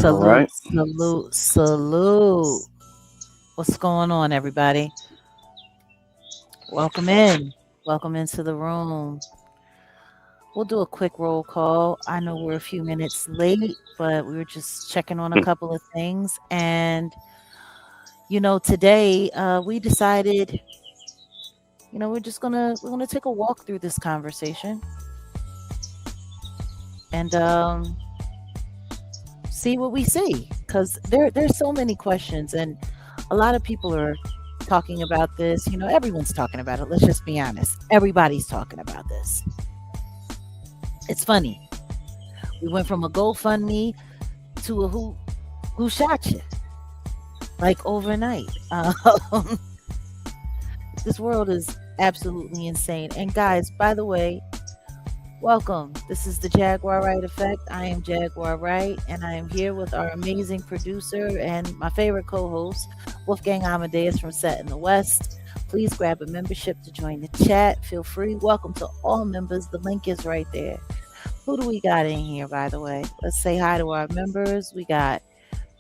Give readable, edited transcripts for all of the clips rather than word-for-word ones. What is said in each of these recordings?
All Salute, right. salute, salute. What's going on, everybody? Welcome in. Welcome into the room. We'll do a quick roll call. I know we're a few minutes late, but we were just checking on a couple of things. And, today we decided, we're gonna take a walk through this conversation and see what we see. Because there's so many questions, and a lot of people are talking about this. Everyone's talking about it. Let's just be honest. Everybody's talking about this. It's funny. We went from a GoFundMe to a who shot you, like overnight. This world is absolutely insane. And guys, by the way, welcome. This is the Jaguar Wright Effect. I am Jaguar Wright, and I am here with our amazing producer and my favorite co-host, Wolfgang Amadeus from Set in the West. Please grab a membership to join the chat. Feel free. Welcome to all members. The link is right there. Who do we got in here, by the way? Let's say hi to our members. We got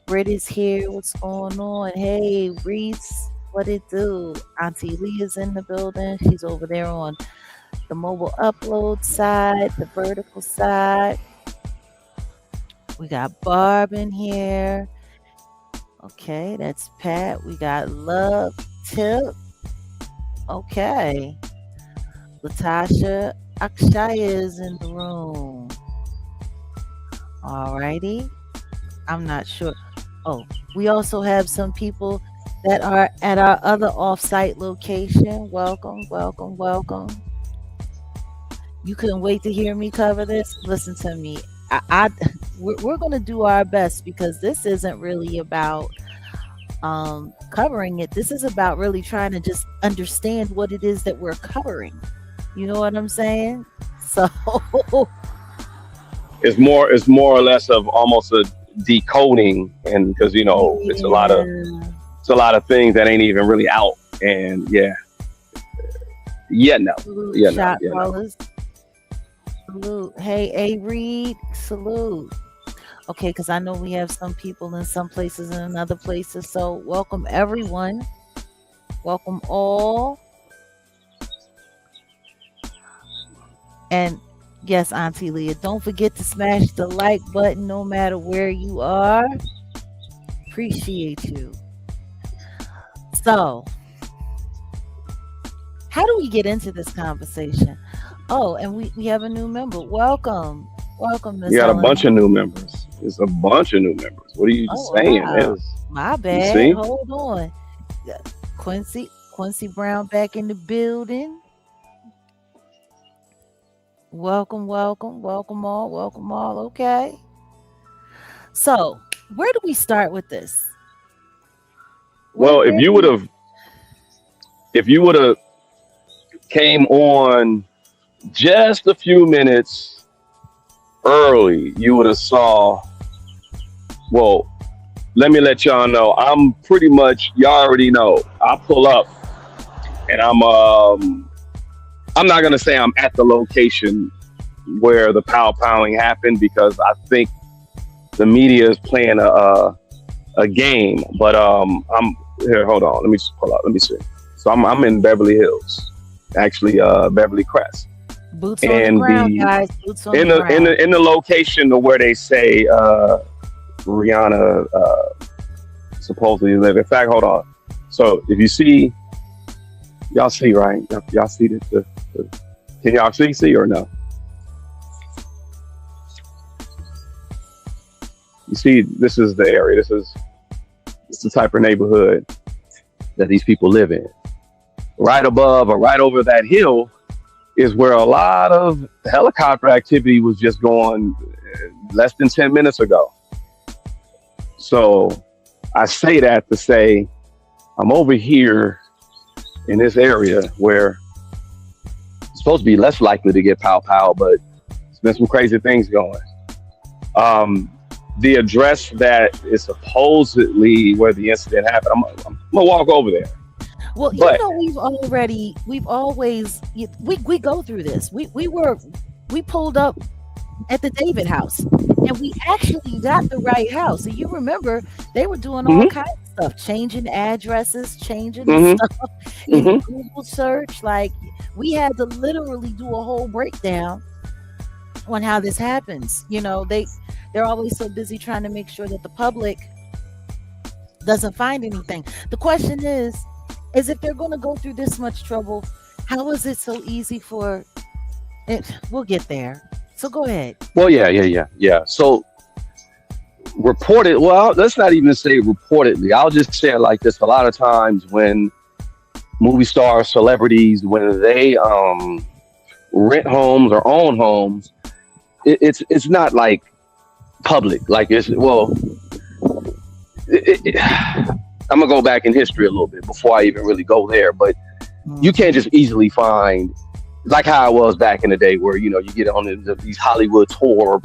Britt is here. What's going on? Hey, Reese. What it do? Auntie Lee is in the building. She's over there on the mobile upload side, the vertical side. We got Barb in here. Okay, that's Pat. We got Love Tip. Okay. Latasha Akshaya is in the room. Alrighty. I'm not sure. Oh, we also have some people that are at our other off-site location. Welcome, welcome, welcome. You couldn't wait to hear me cover this. Listen to me. We're going to do our best, because this isn't really about covering it. This is about really trying to just understand what it is that we're covering. You know what I'm saying? So It's more or less of almost a decoding, and because it's a lot of things that ain't even really out, and salute, shot callers. Salute. Hey, A Reed, salute. Okay, because I know we have some people in some places and in other places. So welcome everyone. Welcome all. And yes, Auntie Leah, don't forget to smash the like button no matter where you are. Appreciate you. So, how do we get into this conversation? Oh, and we have a new member. Welcome. Welcome, Miss You got a Helena. bunch of new members. It's a bunch of new members. What are you saying? Wow. My You bad. see? Hold on. Quincy Brown back in the building. Welcome, welcome, welcome all. Okay. So, where do we start with this? Well, Where if do you would have came on just a few minutes early, you would have saw. Well, let me let y'all know. I'm pretty much, y'all already know. I pull up, and I'm not gonna say I'm at the location where the pounding happened, because I think the media is playing a game. But I'm here. Hold on. Let me just pull up. Let me see. So I'm in Beverly Hills, actually Beverly Crest, boots on the and ground, guys. Boots on the ground. in the location to where they say Rihanna supposedly live. In fact, hold on. So if you see, y'all see, right? Y'all see the can y'all see or no? You see, this is the area. This is the type of neighborhood that these people live in. Right above or right over that hill is where a lot of helicopter activity was just going less than 10 minutes ago. So I say that to say I'm over here in this area where it's supposed to be less likely to get pow, but there's been some crazy things going. The address that is supposedly where the incident happened, I'm gonna walk over there. Well, But we've always we go through this. We pulled up at the David house. And we actually got the right house. And you remember they were doing all Mm-hmm. kinds of stuff, changing addresses, changing the Mm-hmm. stuff in the Mm-hmm. Google search. Like we had to literally do a whole breakdown on how this happens. They're always so busy trying to make sure that the public doesn't find anything. The question is if they're going to go through this much trouble, how is it so easy for it? We'll get there. So go ahead. Well, yeah. So reported. Well, let's not even say reportedly. I'll just say it like this. A lot of times when movie stars, celebrities, when they rent homes or own homes, it's not like public. Like it's well, I'm gonna go back in history a little bit before I even really go there. But you can't Mhm. just easily find like how it was back in the day, where you get on these Hollywood tour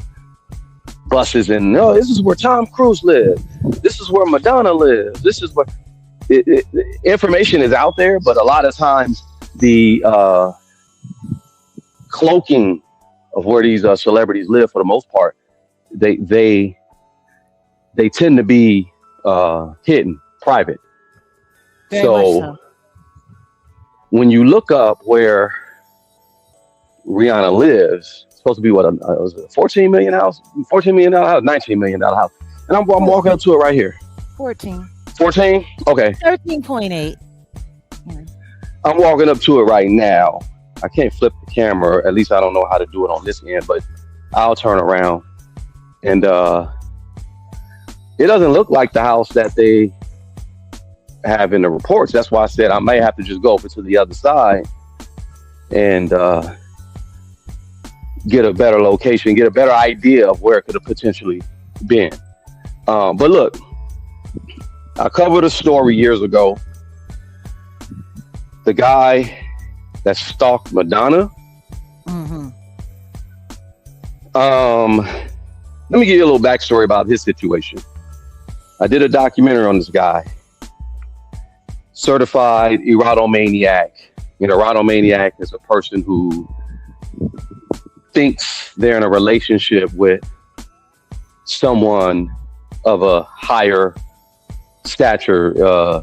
buses, and no, this is where Tom Cruise lives. This is where Madonna lives. This is where information is out there, but a lot of times the cloaking of where these celebrities live, for the most part, they they they tend to be hidden, private. Very much So so. when you look up where Rihanna lives, it's supposed to be what was it, 14 million house, $14 million house, $19 million house, and I'm walking up 14. to it right here. 14. 14. Okay, 13.8. Yeah. I'm walking up to it right now. I can't flip the camera. At least I don't know how to do it on this end, but I'll turn around, and it doesn't look like the house that they have in the reports. That's why I said I may have to just go over to the other side and get a better location, get a better idea of where it could have potentially been. But look, I covered a story years ago. The guy that stalked Madonna. Hmm. Um, Let me give you a little backstory about his situation. I did a documentary on this guy, certified erotomaniac. Erotomaniac is a person who thinks they're in a relationship with someone of a higher stature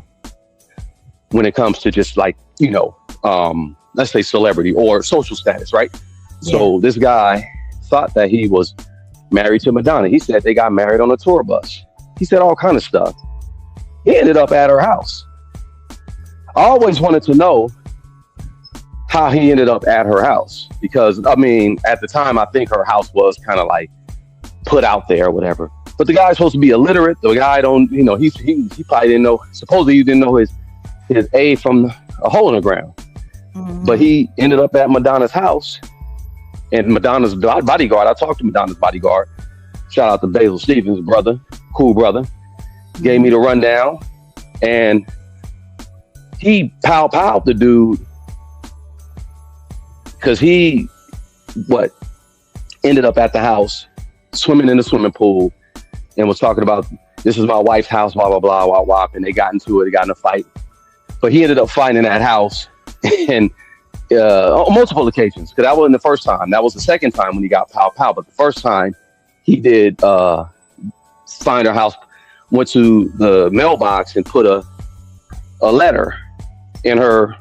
when it comes to just like, let's say celebrity or social status, right? Yeah. So this guy thought that he was married to Madonna. He said they got married on a tour bus. He said all kind of stuff. He ended up at her house. I always wanted to know how he ended up at her house because, I mean, at the time, I think her house was kind of like put out there or whatever. But the guy's supposed to be illiterate. The guy don't, he probably didn't know. Supposedly, he didn't know his A from a hole in the ground. But Hmm. he ended up at Madonna's house, and Madonna's bodyguard. I talked to Madonna's bodyguard. Shout out to Basil Stevens, brother, cool brother. Gave me Hmm. the rundown, and he pow the dude because he what ended up at the house swimming in the swimming pool and was talking about this is my wife's house, blah blah blah, wah wah, and they got into it. They got in a fight, but he ended up fighting in that house and on multiple occasions because that wasn't the first time. That was the second time when he got pow. But the first time he did find her house, went to the mailbox and put a letter in her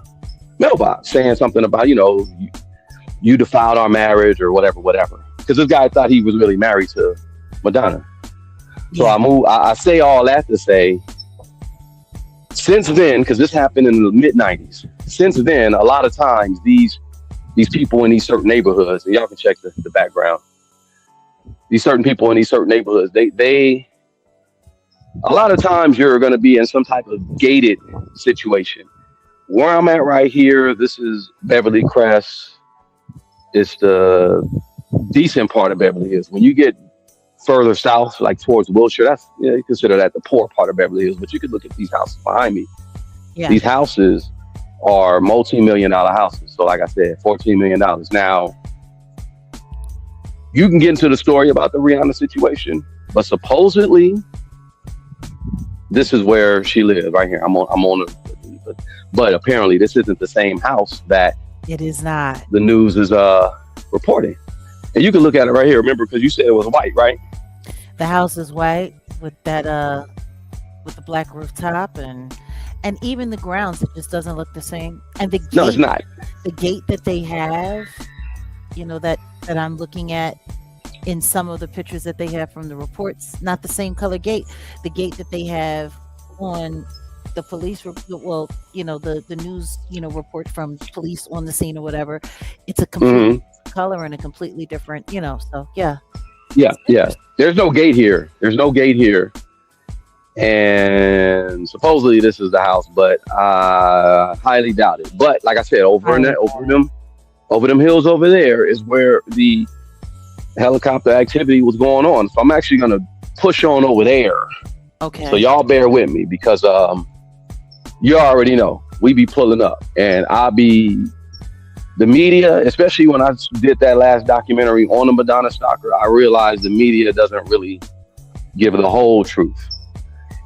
mailbox saying something about you defiled our marriage or whatever. Because this guy thought he was really married to Madonna. So Yeah. I say all that to say, since then, because this happened in the mid '90s. Since then, a lot of times these people in these certain neighborhoods, and y'all can check the background. These certain people in these certain neighborhoods, they a lot of times you're going to be in some type of gated situation. Where I'm at right here, this is Beverly Crest. It's the decent part of Beverly Hills. When you get further south, like towards Wilshire, that's you consider that the poor part of Beverly Hills. But you could look at these houses behind me. Yeah. These houses are multi-million-dollar houses. So, like I said, $14 million. Now, you can get into the story about the Rihanna situation, but supposedly this is where she lives right here. I'm on but apparently this isn't the same house that It is not. the news is reporting. And you can look at it right here. Remember, because you said it was white, right? The house is white with that with the black rooftop, and even the grounds, it just doesn't look the same. And No, it's not. the gate that they have, that I'm looking at in some of the pictures that they have from the reports, not the same color gate. The gate that they have on the police, well, the news, report from police on the scene or whatever, it's a completely Hmm. color and a completely different, so yeah, Yeah, it's yeah. interesting. There's no gate here. There's no gate here. And supposedly this is the house, but I highly doubt it. But like I said, Highly doubt it. over them hills over there is where the helicopter activity was going on. So I'm actually gonna push on over there. So Okay. y'all bear with me because you already know we be pulling up, and I be the media, especially when I did that last documentary on the Madonna stalker. I realized the media doesn't really give the whole truth,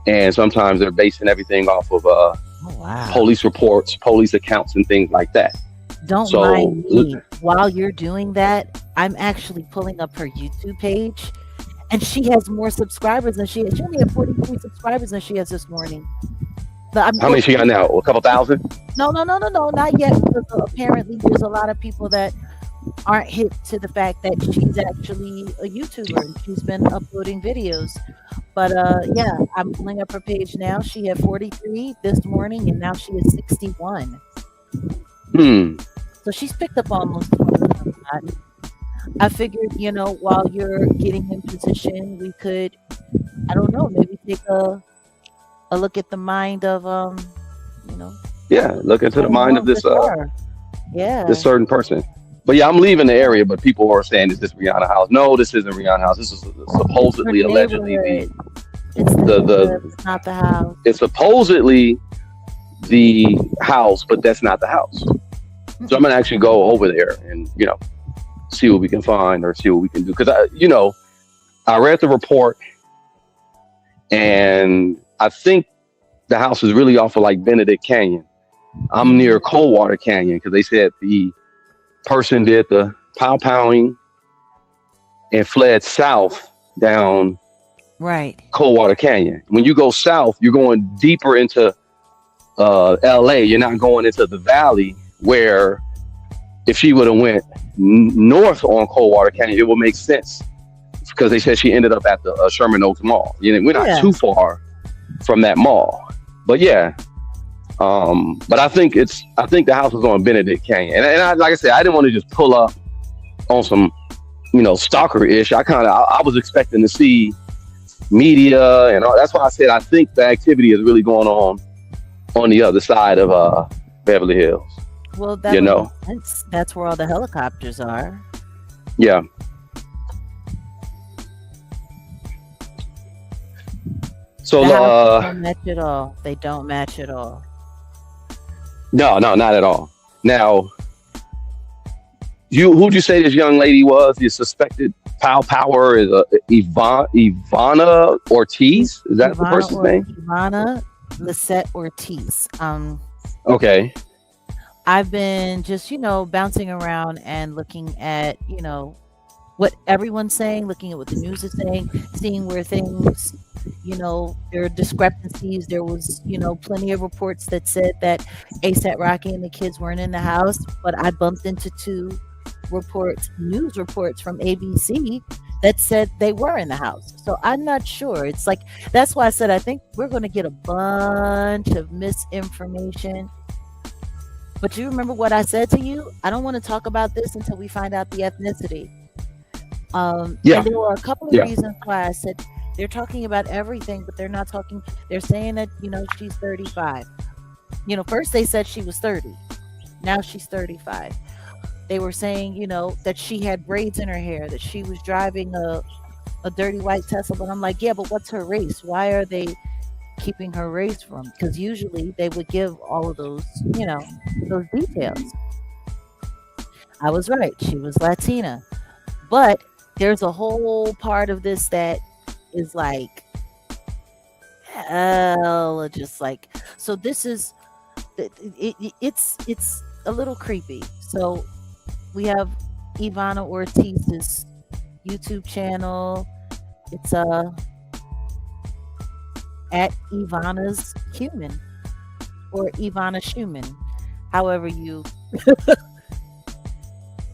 and sometimes they're basing everything off of Oh wow. police reports, police accounts, and things like that. Don't So mind me. While you're doing that, I'm actually pulling up her YouTube page, and she has more subscribers than she has. She only had 43 subscribers than she has this morning. how many she got now? A couple thousand? No, no, no, no, no, not yet. Because apparently, there's a lot of people that aren't hip to the fact that she's actually a YouTuber and she's been uploading videos. But yeah, I'm pulling up her page now. She had 43 this morning, and now she is 61. Hmm. So she's picked up almost 20 some odd. I figured, while you're getting in position, we could, I don't know, maybe take a look at the mind of you know, Yeah. Look into the learn mind more of of the star. this Yeah. certain person. But yeah, I'm leaving the area. But people are saying, "Is this Rihanna house?" No, this isn't Rihanna house. This is It's her supposedly, allegedly neighborhood. It's the neighborhood, the it's not the house. it's supposedly the house, but that's not the house. So I'm Mm-mm. gonna actually go over there and see what we can find or see what we can do because I read the report and I think the house is really off of like Benedict Canyon. I'm near Mhm. Coldwater Canyon because they said the person did the pow powing and fled south down Right. Coldwater Canyon. When you go south, you're going deeper into LA. You're not going into the valley where if she would have went north on Coldwater Canyon, it would make sense because they said she ended up at the Sherman Oaks Mall. We're not Yeah. too far from that mall, but yeah. But I think the house was on Benedict Canyon, and like I said, I didn't want to just pull up on some stalker ish. I was expecting to see media and all. That's why I said I think the activity is really going on the other side of Beverly Hills. Well, that You would make know, sense. That's where all the helicopters are. yeah. So The houses don't match at all. They don't match at all. no, no, not at all. Now, who'd you say this young lady was? The suspected power is Ivana Ortiz. Is that the person's name? Ivana Lisette Ortiz. Okay. I've been just, bouncing around and looking at, what everyone's saying, looking at what the news is saying, seeing where things, there are discrepancies. There was, plenty of reports that said that ASAP Rocky and the kids weren't in the house, but I bumped into two news reports from ABC that said they were in the house. So I'm not sure. It's like, that's why I said I think we're going to get a bunch of misinformation. But you remember what I said to you? I don't want to talk about this until we find out the ethnicity. Yeah. And there were a couple of Yeah. reasons why I said they're talking about everything, but they're not talking. They're saying that, she's 35. First they said she was 30. Now she's 35. They were saying, that she had braids in her hair, that she was driving a dirty white Tesla. But I'm like, yeah, but what's her race? Why are they keeping her race from? Because usually they would give all of those details. I was right. She was Latina. But there's a whole part of this that is like, hell, just like, so this is, it's a little creepy. So we have Ivana Ortiz's YouTube channel. It's at Ivanna's Human or Ivanna Schumann, however you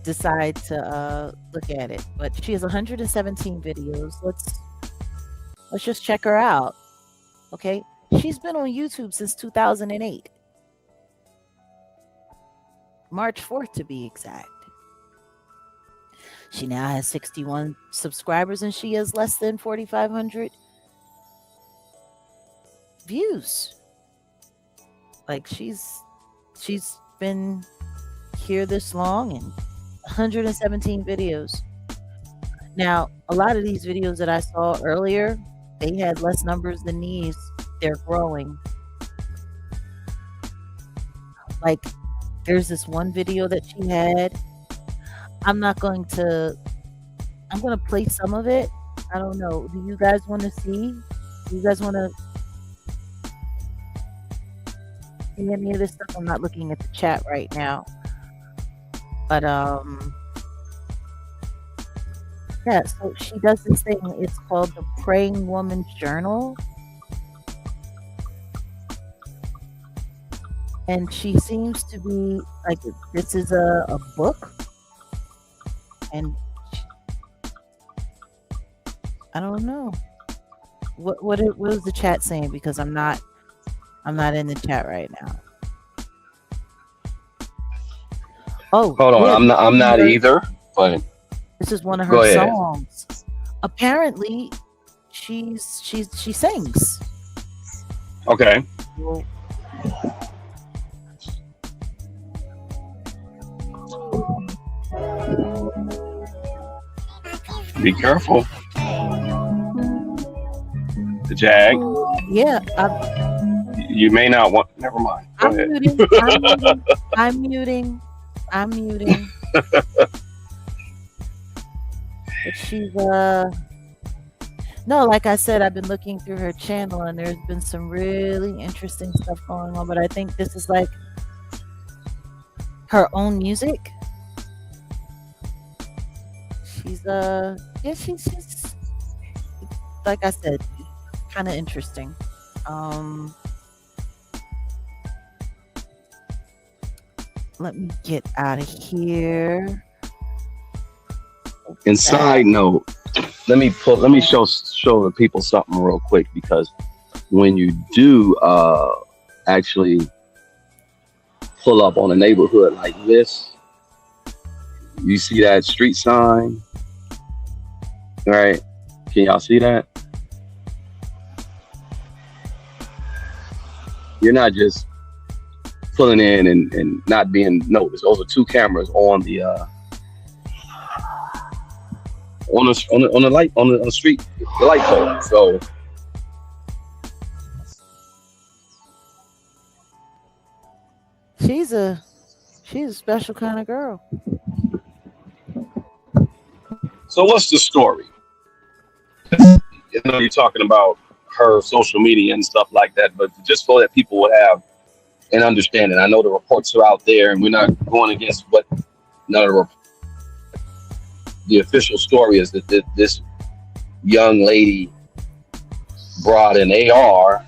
decide to look at it. But she has 117 videos. Let's just check her out. Okay, she's been on YouTube since 2008, March 4th to be exact. She now has 61 subscribers and she has less than 4,500 views. Like she's been here this long and 117 videos. Now, a lot of these videos that I saw earlier, they had less numbers than these. They're growing. Like there's this one video that she had. I'm going to play some of it. I don't know. Do you guys want to see? Do you guys want to see any of this stuff? I'm not looking at the chat right now. But yeah, so she does this thing. It's called the Praying Woman's Journal. And she seems to be like, this is a book. And I don't know. What is the chat saying? Because I'm not in the chat right now. Oh, hold on. yeah, I'm not either. But this is one of her songs. Apparently, she sings. Okay. Well, be careful. The Jag. Yeah. You may not want. Never mind. Go ahead. I'm muting. But she's no, like I said, I've been looking through her channel and there's been some really interesting stuff going on. But I think this is like her own music. She's she's like I said, kind of interesting. Let me get out of here. And side note, let me show the people something real quick, because when you do actually pull up on a neighborhood like this, you see that street sign, right? Can y'all see that? You're not just pulling in and not being noticed. Those are two cameras on the light on the street, the light pole. So she's a special kind of girl. So what's the story? You know, you're talking about her social media and stuff like that, but just so that people would have an understanding. I know the reports are out there, and we're not going against what none of the official story is, that this young lady brought an AR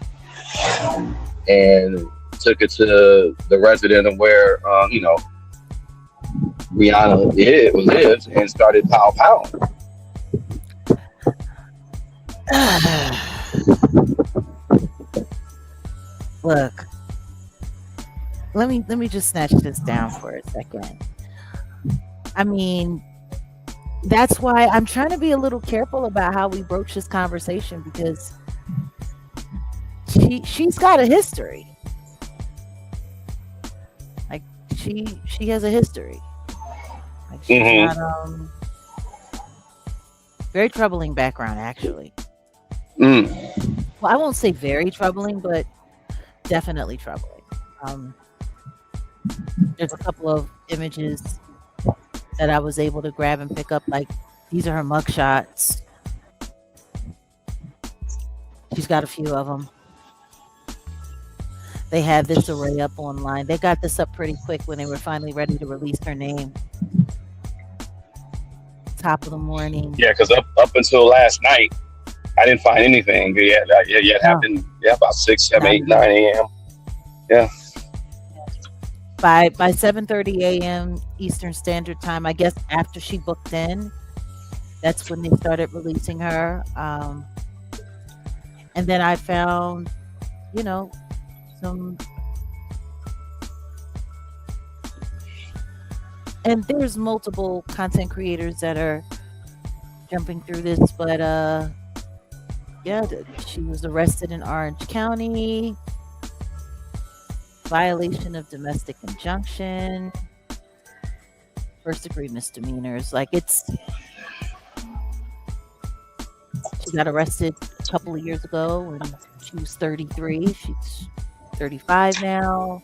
and took it to the resident of where Rihanna lives and started pow. Look, let me just snatch this down for a second. I mean, that's why I'm trying to be a little careful about how we broach this conversation, because she's got a history. Like she has a history. Like she's got very troubling background, actually. Well, I won't say very troubling, but definitely troubling. There's a couple of images that I was able to grab and pick up. Like, these are her mugshots. She's got a few of them. They had this array up online. They got this up pretty quick when they were finally ready to release her name. Top of the morning. Yeah, because up until last night, I didn't find anything. Yeah, it Oh, happened. Yeah, about 6, 7, not 8, yet. 9 a.m. Yeah. By 7:30 a.m. Eastern Standard Time, I guess after she booked in, that's when they started releasing her. And then I found, you know, some, and there's multiple content creators that are jumping through this, but yeah, she was arrested in Orange County, violation of domestic injunction, first degree misdemeanors. Like she got arrested a couple of years ago when she was 33. She's 35 now.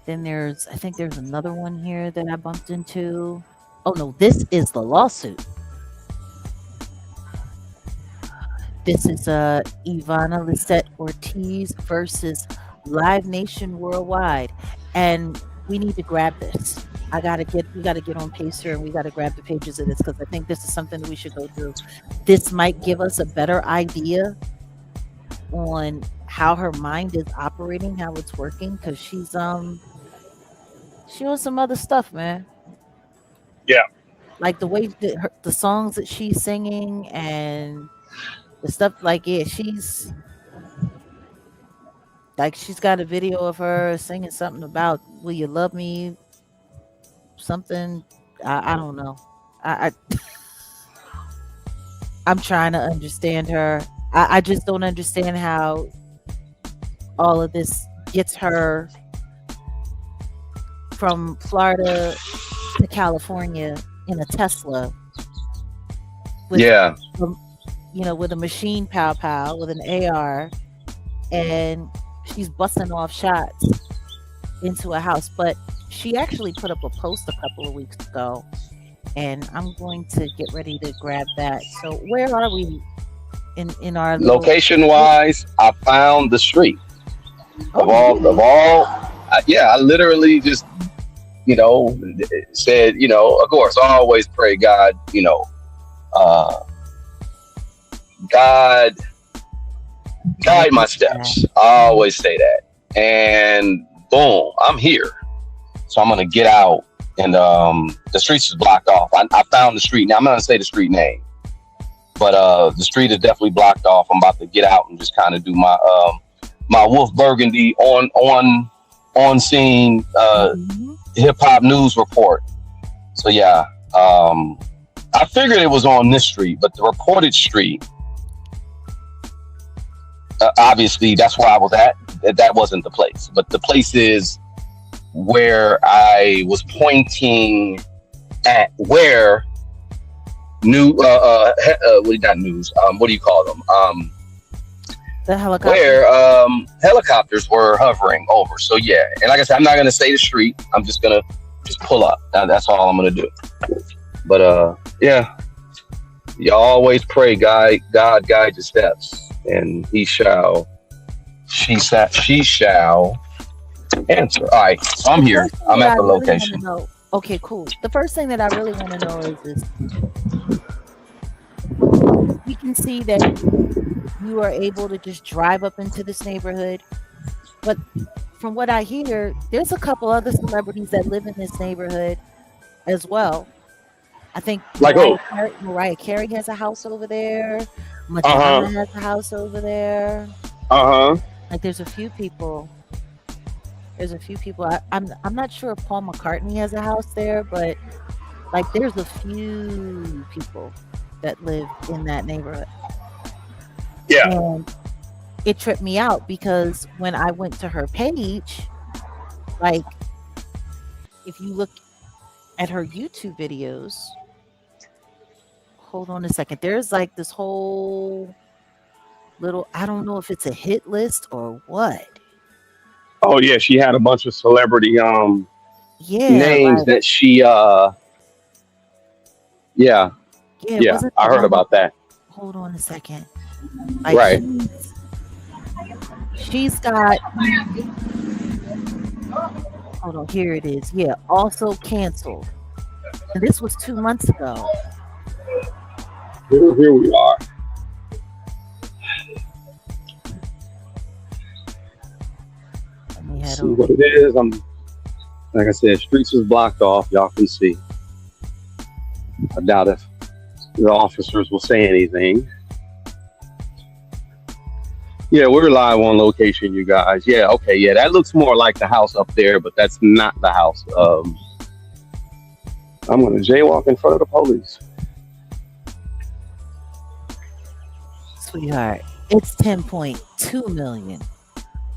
Then I think there's another one here that I bumped into. Oh no, this is the lawsuit. This is Ivanna Lisette Ortiz versus Live Nation Worldwide, and we need to grab this. We gotta get on Pacer and we gotta grab the pages of this because I think this is something that we should go through. This might give us a better idea on how her mind is operating, how it's working, because she on some other stuff, man. Yeah. Like the way that the songs that she's singing and the stuff, like, yeah, she's got a video of her singing something about "Will you love me?" Something. I don't know. I I'm trying to understand her. I just don't understand how all of this gets her from Florida to California in a Tesla with Yeah. with a machine pow with an AR, and she's busting off shots into a house. But she actually put up a post a couple of weeks ago, and I'm going to get ready to grab that. So where are we in our little? Location wise, I found the street of Oh, you all. Yeah, I literally just said, of course, I always pray God, uh, God guide my steps. I Mhm. always say that. And boom, I'm here. So I'm gonna get out, and the streets is blocked off. I found the street. Now I'm not gonna say the street name, but the street is definitely blocked off. I'm about to get out and just kind of do my Wolf Burgundy on scene Mhm. hip hop news report. So yeah, I figured it was on this street, but the reported street, obviously that's where I was at. That wasn't the place, but the place is where I was pointing at, where not news, what do you call them, The helicopter. where helicopters were hovering over. So yeah, and like I said, I'm not gonna say the street. I'm just gonna pull up. That's all I'm gonna do. But yeah, you always pray, God guide your steps, and she shall answer. All right, so I'm The here. first thing I'm that at I the really want to location. know. Okay, cool. The first thing that I really want to know is this: we can see that you are able to just drive up into this neighborhood, but from what I hear, there's a couple other celebrities that live in this neighborhood as well. I think Like who? Mariah Carey has a house over there. Uh Madonna huh. has a house over there. Uh huh. Like there's a few people. There's a few people. I'm not sure if Paul McCartney has a house there, but like there's a few people that live in that neighborhood. Yeah. And it tripped me out because when I went to her page, like if you look at her YouTube videos, hold on a second. There's like this whole little, I don't know if it's a hit list or what. Oh yeah, she had a bunch of celebrity Yeah, names like that she yeah, yeah, it yeah. wasn't I the heard one that, about that. hold on a second. Like Right. she's got, hold on, here it is. Yeah, also canceled. And this was 2 months ago. Here we are. at see all. what it is. Like I said, streets is blocked off. Y'all can see. I doubt if the officers will say anything. Yeah, we're live on location, you guys. Yeah, okay, yeah, that looks more like the house up there, but that's not the house. I'm gonna jaywalk in front of the police. Sweetheart, it's 10.2 million.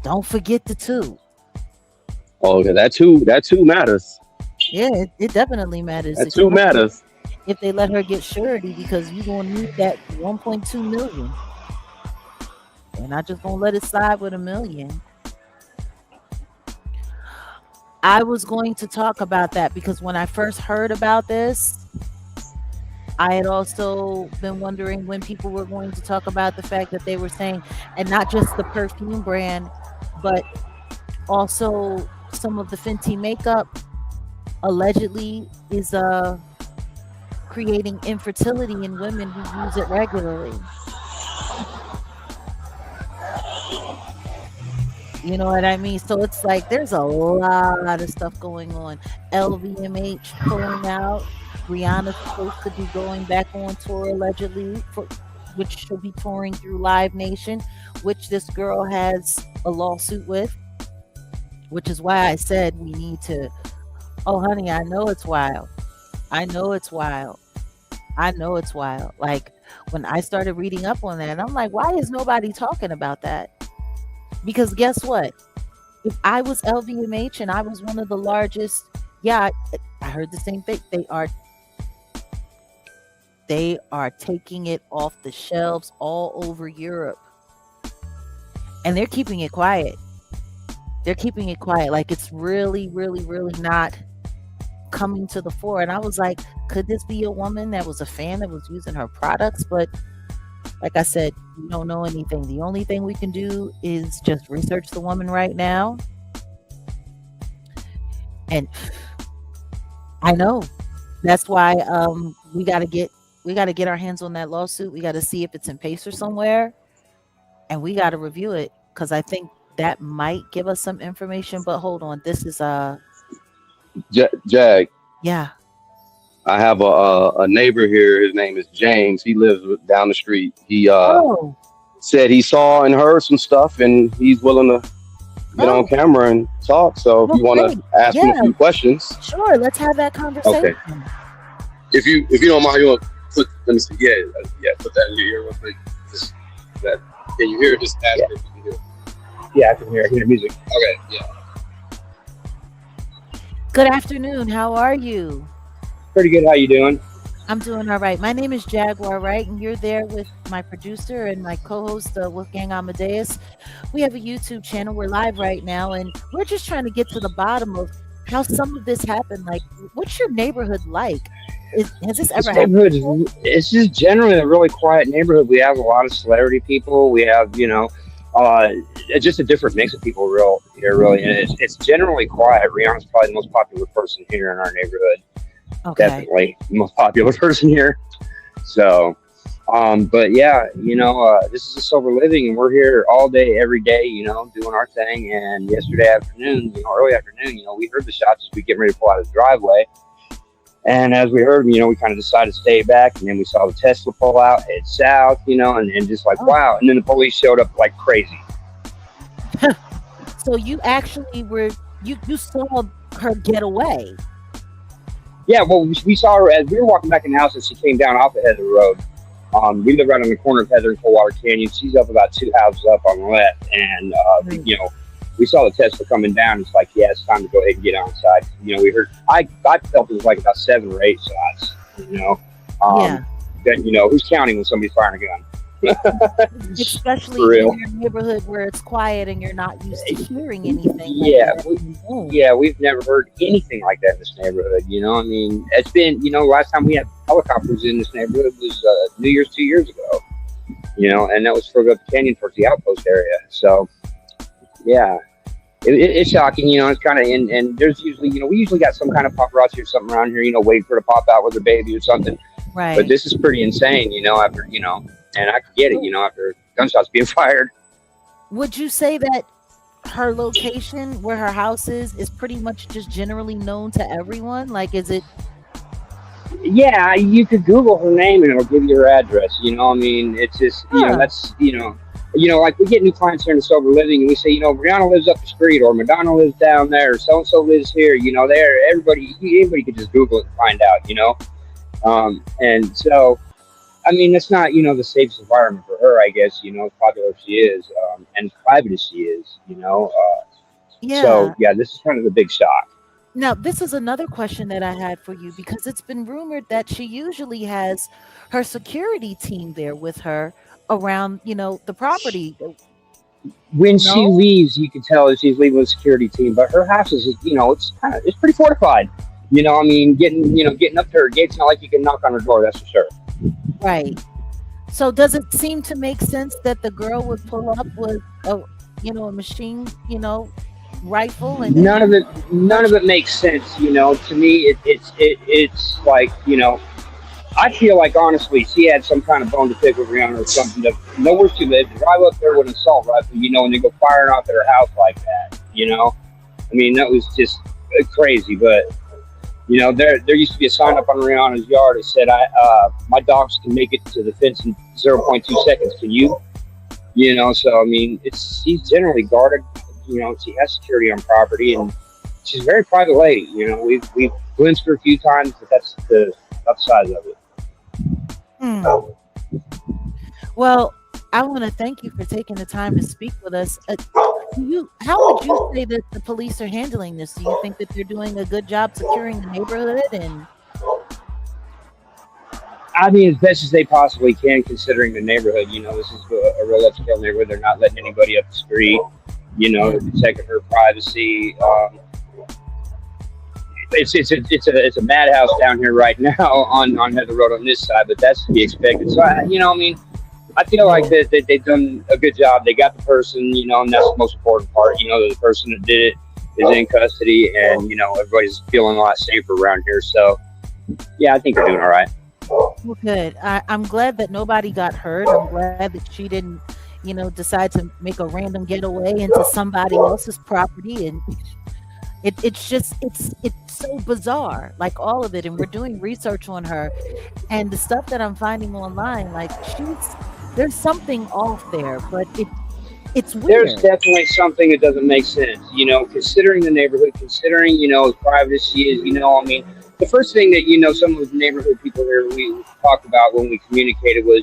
Don't forget the two. Oh, okay, that too matters. Yeah, it definitely matters, That too especially matters. if they let her get surety because you're gonna need that 1.2 million. They're not just gonna let it slide with a million. I was going to talk about that because when I first heard about this, I had also been wondering when people were going to talk about the fact that they were saying, and not just the perfume brand, but also some of the Fenty makeup allegedly is creating infertility in women who use it regularly. You know what I mean? So it's like there's a lot of stuff going on. LVMH pulling out. Rihanna's supposed to be going back on tour allegedly, which she'll be touring through Live Nation, which this girl has a lawsuit with, which is why I said we need to. Oh, honey, I know it's wild. I know it's wild. I know it's wild. Like when I started reading up on that, I'm like, why is nobody talking about that? Because guess what? If I was LVMH and I was one of the largest, yeah, I heard the same thing. They are taking it off the shelves all over Europe. And they're keeping it quiet. They're keeping it quiet. Like it's really, really, really not coming to the fore. And I was like, could this be a woman that was a fan that was using her products? But like I said, we don't know anything. The only thing we can do is just research the woman right now. And I know that's why we got to get our hands on that lawsuit. We got to see if it's in Pacer somewhere, and we got to review it because I think that might give us some information. But hold on, this is Jag. yeah. I have a neighbor here. His name is James. He lives down the street. He said he saw and heard some stuff, and he's willing to get on camera and talk. So if you want to ask him a few questions, sure. Let's have that conversation. Okay. If you don't mind, you want to put. Let me see. Yeah. Put that in your ear real quick. Just that. Can you hear it? Just ask if you can hear it. Yeah, I can hear. I hear the music. Okay. Yeah. Good afternoon. How are you? Pretty good. How you doing? I'm doing all right. My name is Jaguar Wright, and you're there with my producer and my co-host, Wolfgang Amadeus. We have a YouTube channel. We're live right now, and we're just trying to get to the bottom of how some of this happened. Like, what's your neighborhood like? Has this ever happened before? It's just generally a really quiet neighborhood. We have a lot of celebrity people. We have, just a different mix of people here, really. And it's generally quiet. Rihanna's probably the most popular person here in our neighborhood. Okay. Definitely the most popular person here. So, but yeah, this is a sober living, and we're here all day, every day, doing our thing. And yesterday afternoon, early afternoon, we heard the shots as we get ready to pull out of the driveway. And as we heard, we kind of decided to stay back, and then we saw the Tesla pull out, head south, and just like, wow. And then the police showed up like crazy. So you actually you saw her get away. Yeah, well, we saw her as we were walking back in the house, and she came down off the Heather Road. We live right on the corner of Heather and Coldwater Canyon. She's up about 2 houses up on the left, and we saw the Tesla coming down. It's like, yeah, it's time to go ahead and get outside. We heard. I felt it was like about 7 or 8 shots. Then who's counting when somebody's firing a gun? Especially in your neighborhood where it's quiet and you're not used to hearing anything. We've never heard anything like that in this neighborhood. I mean, it's been, last time we had helicopters in this neighborhood was New Year's 2 years ago. And that was further up the canyon towards the outpost area. So, yeah, it's shocking. It's kind of and there's usually, we usually got some kind of paparazzi or something around here, waiting for her to pop out with her baby or something. Right. But this is pretty insane, after, and I could get it, after gunshots being fired. Would you say that her location where her house is pretty much just generally known to everyone? Like, is it? Yeah, you could Google her name and it'll give you her address. I mean, it's just, Huh. that's, like we get new clients here in the sober living and we say, Rihanna lives up the street or Madonna lives down there or so and so lives here. There, anybody could just Google it and find out. And so, I mean, that's not, the safest environment for her, I guess, as popular as she is, and private as she is. So Yeah. yeah, this is kind of the big shock. Now, this is another question that I had for you because it's been rumored that she usually has her security team there with her around, the property. When she No? leaves, you can tell that she's leaving with a security team. But her house is, it's pretty fortified. I mean, getting up to her gate's not like you can knock on her door. That's for sure. Right. So does it seem to make sense that the girl would pull up with a machine, rifle None of and it, none of it makes sense. To me, it's like, I feel like honestly, she had some kind of bone to pick with Rihanna or something. To know where she lived, drive up there with an assault rifle, and they go firing off at her house like that. I mean, that was just crazy. But there used to be a sign up on Rihanna's yard that said, my dogs can make it to the fence in 0.2 seconds. Can you?" So I mean, she's generally guarded. She has security on property, and she's a very private lady. We've glimpsed her a few times, but that's the upside of it. Hmm. Well, I want to thank you for taking the time to speak with us. How would you say that the police are handling this? Do you think that they're doing a good job securing the neighborhood? And I mean, as best as they possibly can, considering the neighborhood. This is a real upscale neighborhood. They're not letting anybody up the street. yeah, They're protecting her privacy. It's a madhouse down here right now on Heather Road on this side, but that's to be expected. So I mean, I feel like that they've done a good job. They got the person, and that's the most important part. That the person that did it is in custody, and everybody's feeling a lot safer around here. So yeah, I think they're doing all right. well, good. I'm glad that nobody got hurt. I'm glad that she didn't, decide to make a random getaway into somebody else's property. And it's so bizarre, like all of it. And we're doing research on her, and the stuff that I'm finding online, like there's something off there, but it's There's weird. definitely something that doesn't make sense, considering the neighborhood, considering, as private as she is, I mean, the first thing that, some of the neighborhood people here we talked about when we communicated was,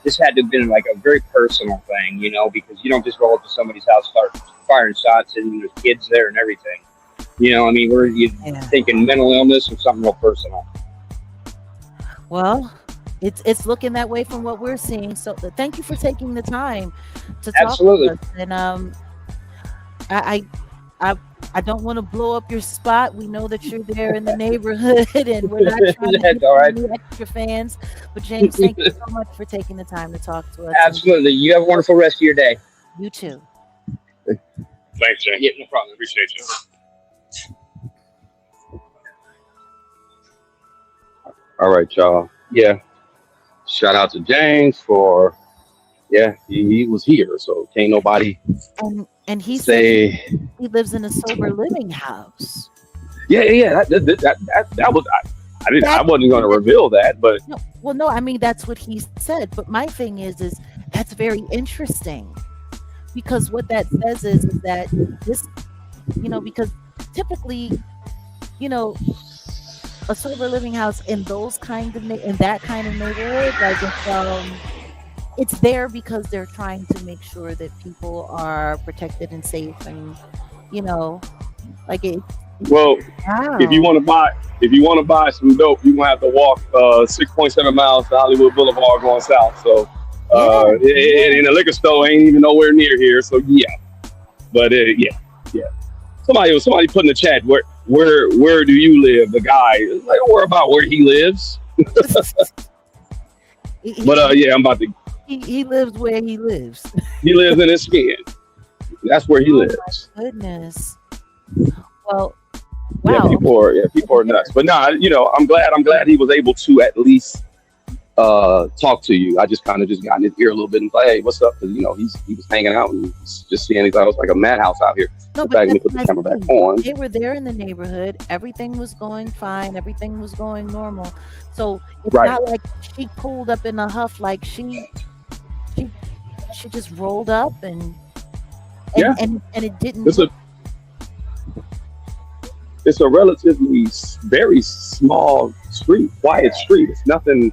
this had to have been like a very personal thing, because you don't just roll up to somebody's house, start firing shots, and there's kids there and everything. I mean, were you Yeah. thinking mental illness or something real personal? Well, it's looking that way from what we're seeing. So thank you for taking the time to talk Absolutely. with us. And I I I don't want to blow up your spot. We know that you're there in the neighborhood, and we're not trying to That's get all right. any extra fans. But James, thank you so much for taking the time to talk to us. And Absolutely. You have a wonderful rest of your day. you too. Thanks, Jay. Yeah, no problem. Appreciate you. All right, y'all. Yeah. Shout out to James for he was here, so can't nobody And he said say he lives in a sober living house. yeah. That was I wasn't going to reveal that, but No, well, no, I mean that's what he said. But my thing is that's very interesting because what that says is that this, because typically, you know, a sober living house in those kind of in that kind of neighborhood, like it's there because they're trying to make sure that people are protected and safe, and like it. well, if you Wow. want to buy some dope, you're gonna have to walk 6.7 miles to Hollywood Boulevard going south. So Yeah. and the liquor store ain't even nowhere near here. So yeah, but yeah. Somebody put in the chat where do you live? The guy, like, don't worry about where he lives. he, But yeah, I'm about to. he lives where he lives. He lives in his skin. That's where he Oh lives. my goodness. Well, Yeah, wow. people are nuts. But nah, I'm glad he was able to at least talk to you. I just kind of just got in his ear a little bit and like, hey, what's up? Because he was hanging out and just seeing. He thought it was like a madhouse out here. No, In but fact, let me that's put the that's camera the back thing. on. They were there in the neighborhood. Everything was going fine. Everything was going normal. So it's Right. not like she pulled up in a huff. Like she she just rolled up Yeah. and it didn't It's a look. it's a relatively very small street, quiet street. It's nothing.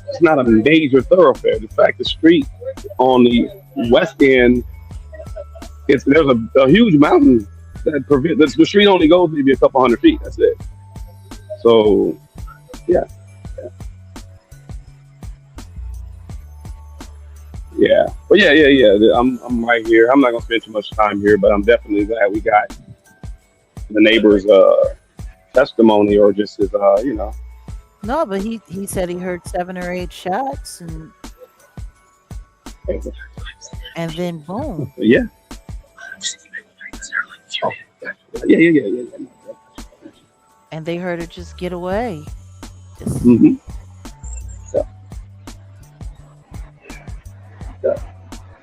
It's not a major thoroughfare. In fact, the street on the west end, there's a huge mountain that prevent the street only goes maybe a couple hundred feet. That's it. So yeah, yeah, but yeah. I'm right here. I'm not gonna spend too much time here, but I'm definitely glad we got the neighbor's testimony or just his No, but he said he heard 7 or 8 shots and then boom. yeah, oh, yeah. And they heard her just get away. Just Mm-hmm. Yeah, yeah,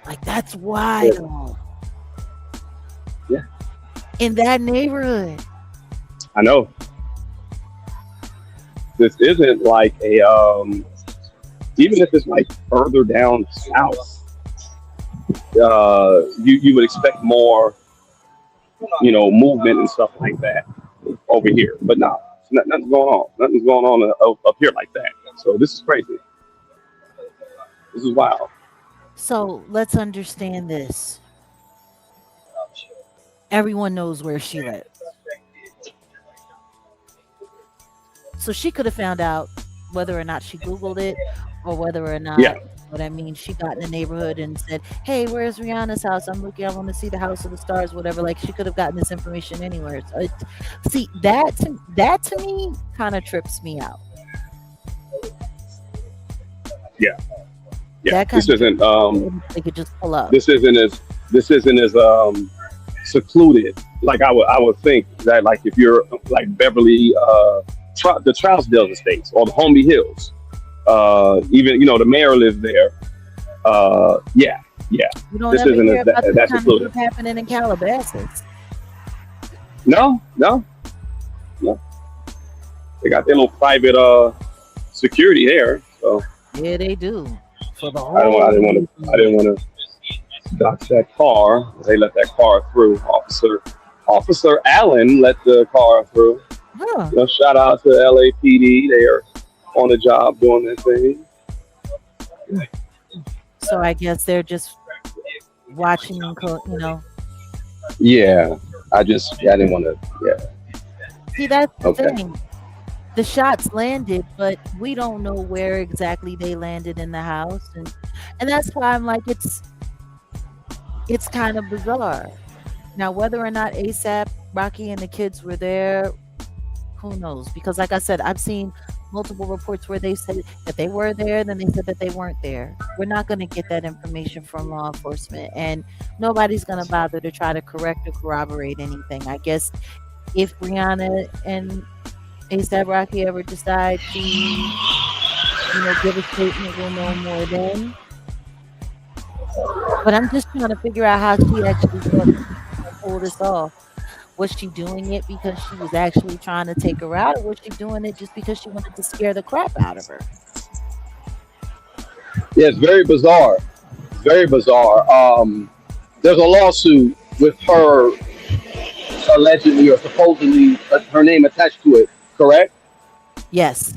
like that's yeah, wild yeah. in that neighborhood. I know this isn't like a even if it's like further down south, you would expect more, movement and stuff like that over here. But no, nothing's going on. Nothing's going on up here like that. So this is crazy. This is wild. So let's understand this. Everyone knows where she lives. So she could have found out whether or not she Googled it or whether or not, Yeah, what I mean, she got in the neighborhood and said, hey, where's Rihanna's house? I'm looking, I want to see the house of the stars, whatever. Like she could have gotten this information anywhere. So see, that to me kind of trips me out. yeah, yeah. That This kind of isn't they could just pull up. this isn't as this isn't as secluded. Like I would think that like if you're like Beverly, the Trousdale Estates or the Homey Hills, even the mayor lives there. Yeah, yeah. You don't This ever isn't hear about this that's kind of secluded. stuff happening in Calabasas. No, no, no. They got their little private security there. So Yeah, they do. For the I don't. I whole didn't want to. I didn't want to dox that car. They let that car through. Officer Allen let the car through. huh. Shout out to LAPD. They are on the job doing their thing. So I guess they're just watching Yeah, I didn't want to. Yeah. See, that's the Okay. thing. The shots landed, but we don't know where exactly they landed in the house, and that's why I'm like it's kind of bizarre. Now, whether or not ASAP Rocky and the kids were there, who knows? Because like I said, I've seen multiple reports where they said that they were there, then they said that they weren't there. We're not going to get that information from law enforcement, and nobody's going to bother to try to correct or corroborate anything. I guess if Rihanna and ASAP Rocky ever decide to, give a statement, we'll know more then. But I'm just trying to figure out how she actually thought she could pull this off. Was she doing it because she was actually trying to take her out, or was she doing it just because she wanted to scare the crap out of her? Yeah, it's very bizarre. Very bizarre. There's a lawsuit with her allegedly or supposedly her name attached to it. Correct? Yes.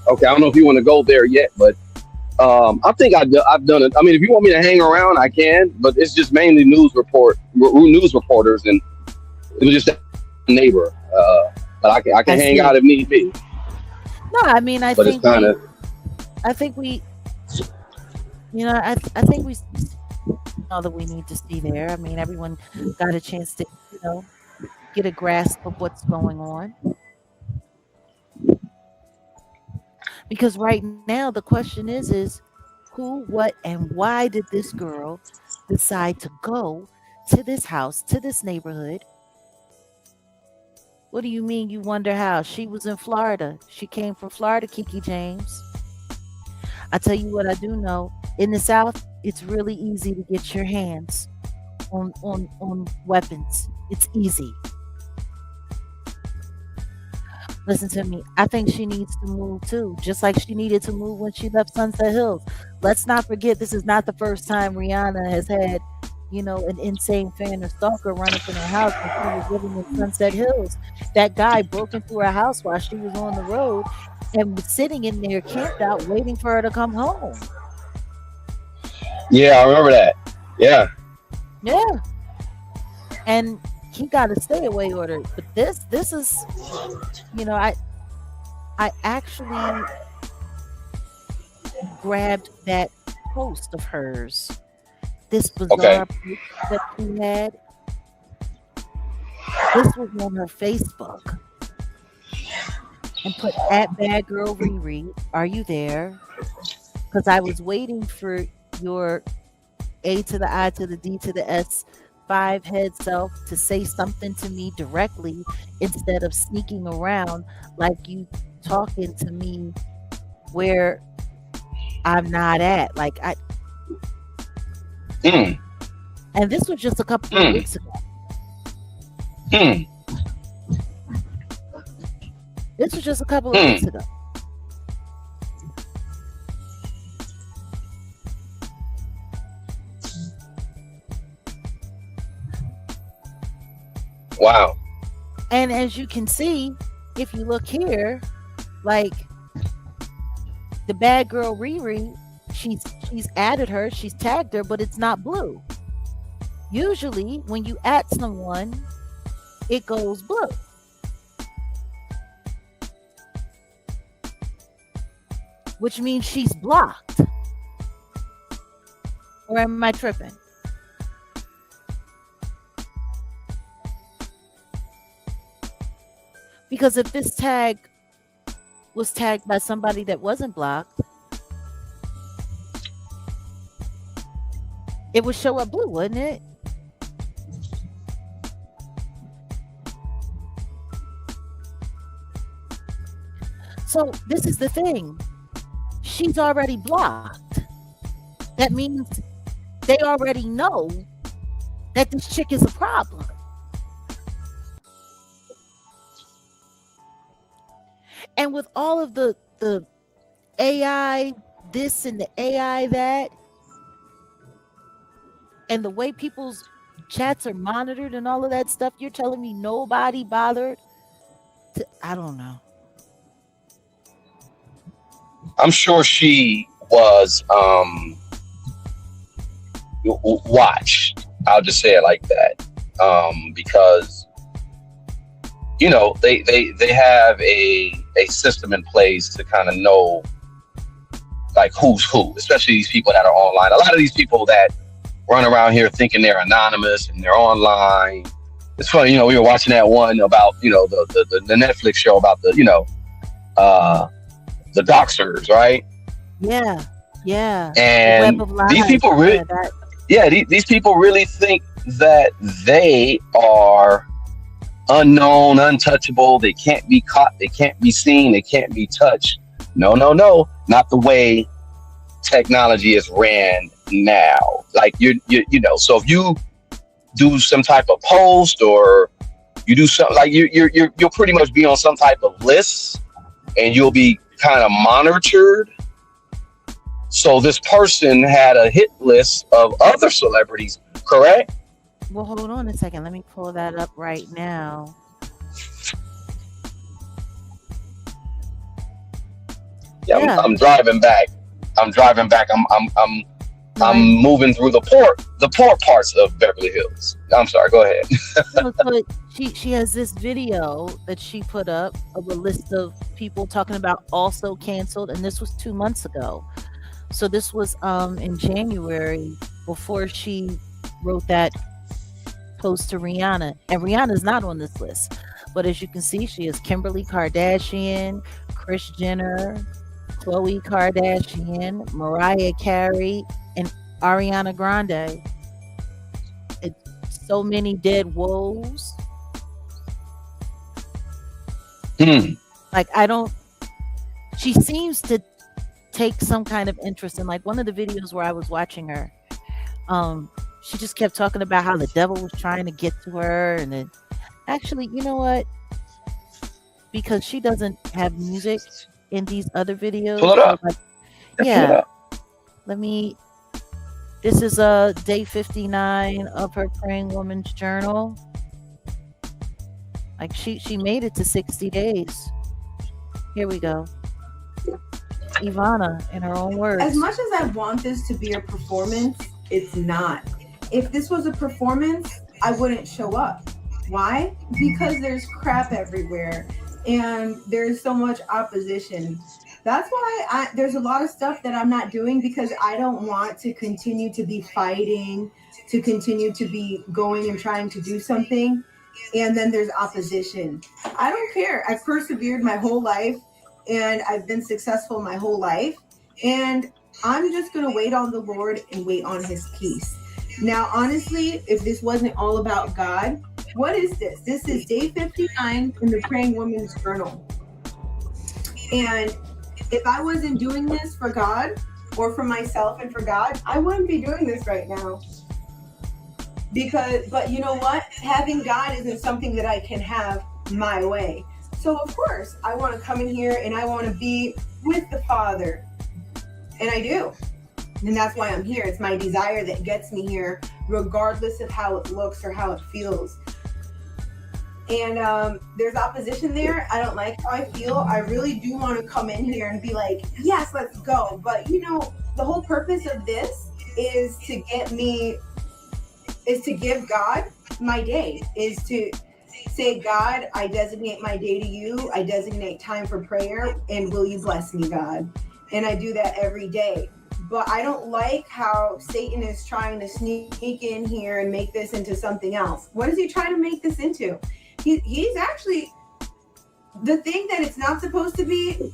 Okay. I don't know if you want to go there yet, but I think I've done it. I mean, if you want me to hang around, I can. But it's just mainly news reporters, and it was just a neighbor. But I I can hang see. out if need be. No, I mean, But it's kind of I think we, I think we all that we need to see there. I mean, everyone got a chance to, get a grasp of what's going on. Because right now the question is who, what, and why did this girl decide to go to this house, to this neighborhood, What do you mean you wonder how? She was in Florida. She came from Florida, Kiki James. I tell you what I do know. In the South, it's really easy to get your hands on weapons. It's easy. Listen to me. I think she needs to move too, just like she needed to move when she left Sunset Hills. Let's not forget this is not the first time Rihanna has had, an insane fan or stalker run up in her house when she was living in Sunset Hills. That guy broke into her house while she was on the road and was sitting in there camped out waiting for her to come home. Yeah, I remember that. Yeah. Yeah. And he got a stay away order. But this is, I actually grabbed that post of hers, this bizarre post that she had. This was on her Facebook, and put at Bad Girl Riri. Are you there? Because I was waiting for your A to the I to the D to the S 5 head self to say something to me directly instead of sneaking around like you talking to me where I'm not at. Like and this was just a couple of weeks ago. This was just a couple of weeks ago. Wow. And as you can see, if you look here, like the bad girl Riri, she's added her, she's tagged her, but it's not blue. Usually when you add someone, it goes blue. Which means she's blocked. Or am I tripping? Because if this tag was tagged by somebody that wasn't blocked, it would show up blue, wouldn't it? So this is the thing. She's already blocked. That means they already know that this chick is a problem. And with all of the AI this and the AI that, and the way people's chats are monitored and all of that stuff, you're telling me nobody bothered to, I don't know. I'm sure she was watched. I'll just say it like that. Because they have a system in place to kind of know like who's who, especially these people that are online. A lot of these people that run around here thinking they're anonymous and they're online. It's funny, we were watching that one about, the Netflix show about the doxers, right? Yeah. And these people really, these people really think that they are unknown, untouchable. They can't be caught. They can't be seen. They can't be touched. No. Not the way technology is ran now. Like so if you do some type of post or you do something like you'll pretty much be on some type of list and you'll be kind of monitored. So this person had a hit list of other celebrities, correct? Well, hold on a second. Let me pull that up right now. Yeah. I'm driving back. I'm moving through the poor parts of Beverly Hills. I'm sorry. Go ahead. So she has this video that she put up of a list of people talking about also canceled, and this was 2 months ago. So this was in January before she wrote that post to Rihanna, and Rihanna's not on this list. But as you can see, she has Kimberly Kardashian, Kris Jenner, Khloe Kardashian, Mariah Carey, and Ariana Grande. It's so many dead woes. Like, I don't, she seems to take some kind of interest in, like, one of the videos where I was watching her. She just kept talking about how the devil was trying to get to her, and then actually, you know what? Because she doesn't have music in these other videos, Pull it so up. like, Pull it yeah, up. let me. This is day 59 of her Praying Woman's journal. Like, she made it to 60 days. Here we go. Ivanna, in her own words. As much as I want this to be a performance, it's not. If this was a performance, I wouldn't show up. Why? Because there's crap everywhere and there's so much opposition. That's why there's a lot of stuff that I'm not doing, because I don't want to continue to be fighting, to continue to be going and trying to do something, and then there's opposition. I don't care. I've persevered my whole life, and I've been successful my whole life, and I'm just going to wait on the Lord and wait on his peace. Now, honestly, if this wasn't all about God, what is this? This is day 59 in the Praying Woman's journal. And if I wasn't doing this for God or for myself and for God, I wouldn't be doing this right now. But you know what? Having God isn't something that I can have my way. So of course, I want to come in here and I want to be with the Father. And I do. And that's why I'm here. It's my desire that gets me here, regardless of how it looks or how it feels. And there's opposition there. I don't like how I feel. I really do want to come in here and be like, yes, let's go. But you know, the whole purpose of this is to give God my day, is to say, God, I designate my day to you. I designate time for prayer, and will you bless me, God? And I do that every day. But I don't like how Satan is trying to sneak in here and make this into something else. What is he trying to make this into? He's actually, the thing that it's not supposed to be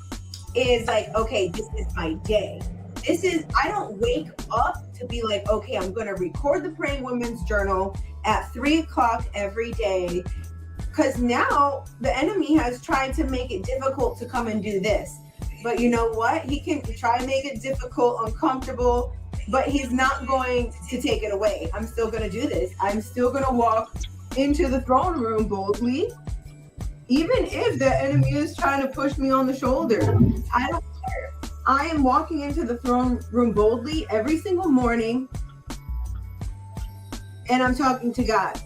is like, okay, this is my day. I don't wake up to be like, okay, I'm going to record the Praying Women's Journal at 3:00 every day. Because now the enemy has tried to make it difficult to come and do this. But you know what? He can try to make it difficult, uncomfortable, but he's not going to take it away. I'm still going to do this. I'm still going to walk into the throne room boldly, even if the enemy is trying to push me on the shoulder. I don't care. I am walking into the throne room boldly every single morning, and I'm talking to God.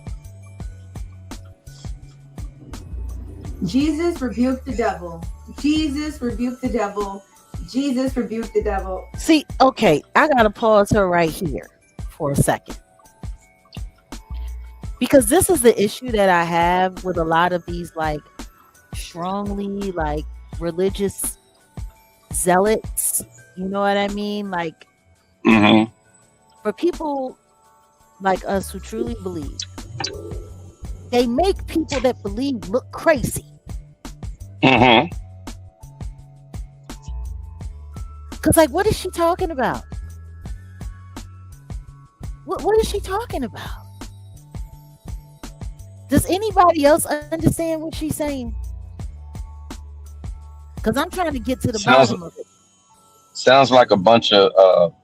Jesus rebuked the devil. Jesus rebuked the devil. Jesus rebuked the devil. See, okay, I gotta pause her right here for a second, because this is the issue that I have with a lot of these like strongly like religious zealots. You know what I mean? Like, for people like us who truly believe, they make people that believe look crazy. Because, like, what is she talking about? What is she talking about? Does anybody else understand what she's saying? Because I'm trying to get to the bottom of it. Sounds like a bunch of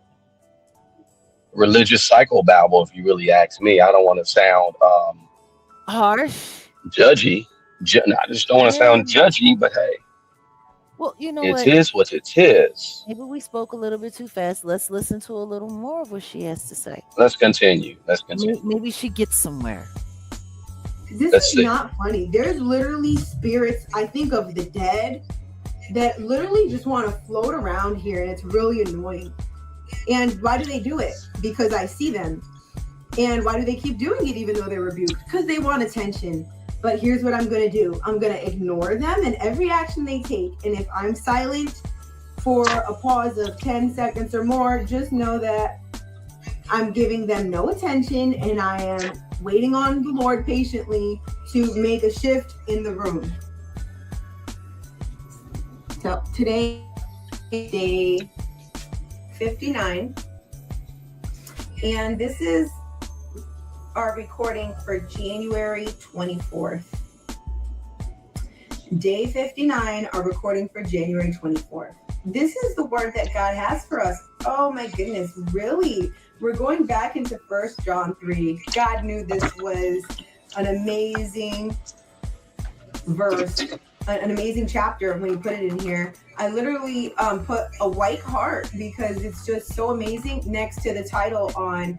religious psychobabble, if you really ask me. I don't want to sound harsh, judgy. I just don't want to sound judgy, but hey. Well, you know what? It is what it is. Maybe we spoke a little bit too fast. Let's listen to a little more of what she has to say. Let's continue. Maybe she gets somewhere. This is not funny. There's literally spirits, I think, of the dead that literally just want to float around here, and it's really annoying. And why do they do it? Because I see them. And why do they keep doing it even though they're rebuked? Because they want attention. But here's what I'm going to do. I'm going to ignore them and every action they take. And if I'm silent for a pause of 10 seconds or more, just know that I'm giving them no attention, and I am waiting on the Lord patiently to make a shift in the room. So today is day 59. And this is our recording for January 24th. Day 59, our recording for January 24th. This is the word that God has for us. Oh my goodness, really? We're going back into 1 John 3. God knew this was an amazing verse, an amazing chapter when he put it in here. I literally put a white heart because it's just so amazing next to the title on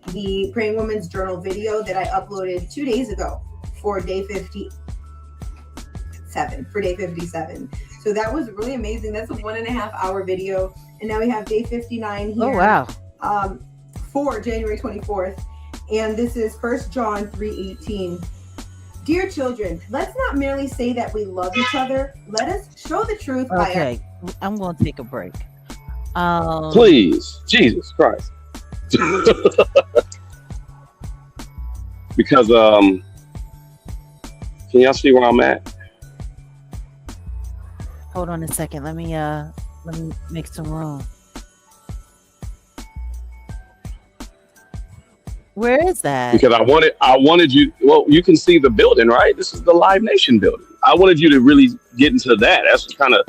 the Praying Woman's Journal video that I uploaded 2 days ago for day 57. So that was really amazing. That's a 1.5 hour video. And now we have day 59 here. Oh, wow. For January 24th. And this is 1 John 3:18. Dear children, let's not merely say that we love each other. Let us show the truth by our... Okay, I'm going to take a break. Please, Jesus Christ. Because can y'all see where I'm at? Hold on a second. Let me make some room. Where is that? Because I wanted you. Well, you can see the building, right? This is the Live Nation building. I wanted you to really get into that. That's kind of.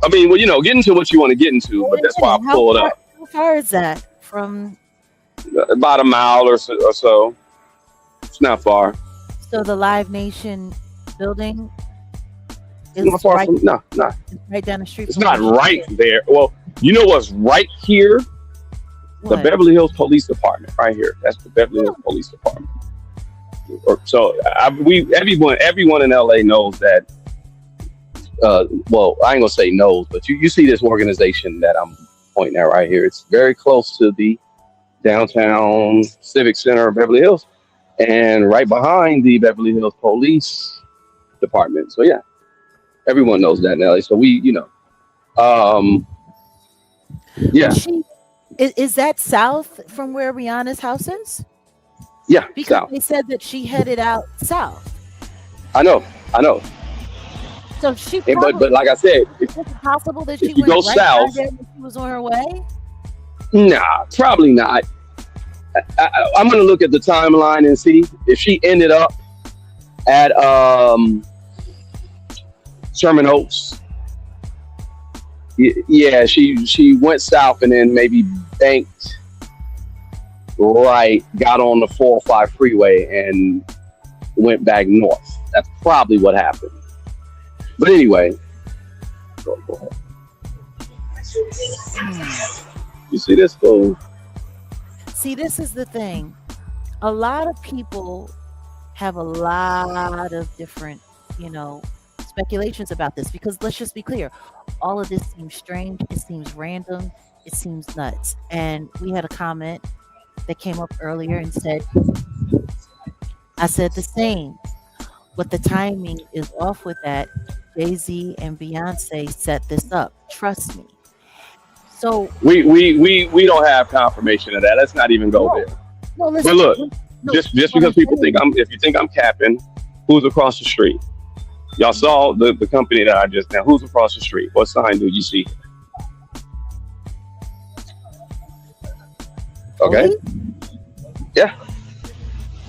I mean, well, get into what you want to get into, but that's why I pulled up. How far is that from? About a mile or so. It's not far. So the Live Nation building is not far right, from. No. right down the street. It's not right there. Well, you know what's right here? What? The Beverly Hills Police Department, right here. That's the Beverly Hills Police Department. So everyone in LA knows that. Well, I ain't gonna say knows, but you see this organization that I'm pointing at right here. It's very close to the downtown Civic Center of Beverly Hills, and right behind the Beverly Hills Police Department. So yeah, everyone knows that in LA. So yeah. Is that south from where Rihanna's house is? Yeah, because south. They said that she headed out south. I know. So she. But like I said, is it possible that she if you went go right south, there when she was on her way? Nah, probably not. I'm gonna look at the timeline and see if she ended up at Sherman Oaks. Yeah, she went south and then maybe banked right, got on the 405 freeway and went back north. That's probably what happened. But anyway, go ahead. You see this fool? See, this is the thing. A lot of people have a lot of different, speculations about this, because let's just be clear, all of this seems strange, it seems random, it seems nuts. And we had a comment that came up earlier and said, I said the same, but the timing is off with that. Jay-Z and Beyonce set this up, trust me. So we don't have confirmation of that. Let's not even go there. No, but look, just because people think if you think I'm capping, who's across the street? Y'all saw the company that I just now. Who's across the street? What sign do you see? Okay. Yeah.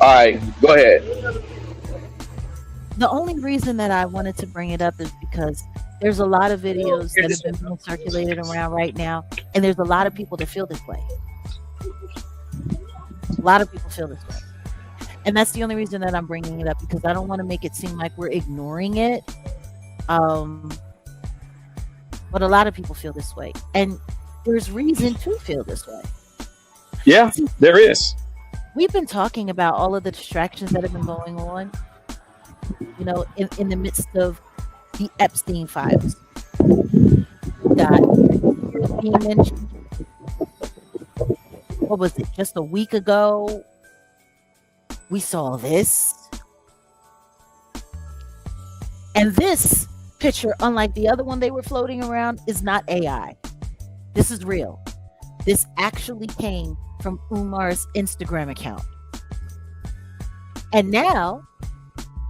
All right. Go ahead. The only reason that I wanted to bring it up is because there's a lot of videos that have been being circulated around right now, and there's a lot of people that feel this way. A lot of people feel this way. And that's the only reason that I'm bringing it up, because I don't want to make it seem like we're ignoring it. But a lot of people feel this way. And there's reason to feel this way. Yeah, there is. We've been talking about all of the distractions that have been going on, in the midst of the Epstein files. What was it? Just a week ago, we saw this. And this picture, unlike the other one they were floating around, is not AI. This is real. This actually came from Umar's Instagram account. And now,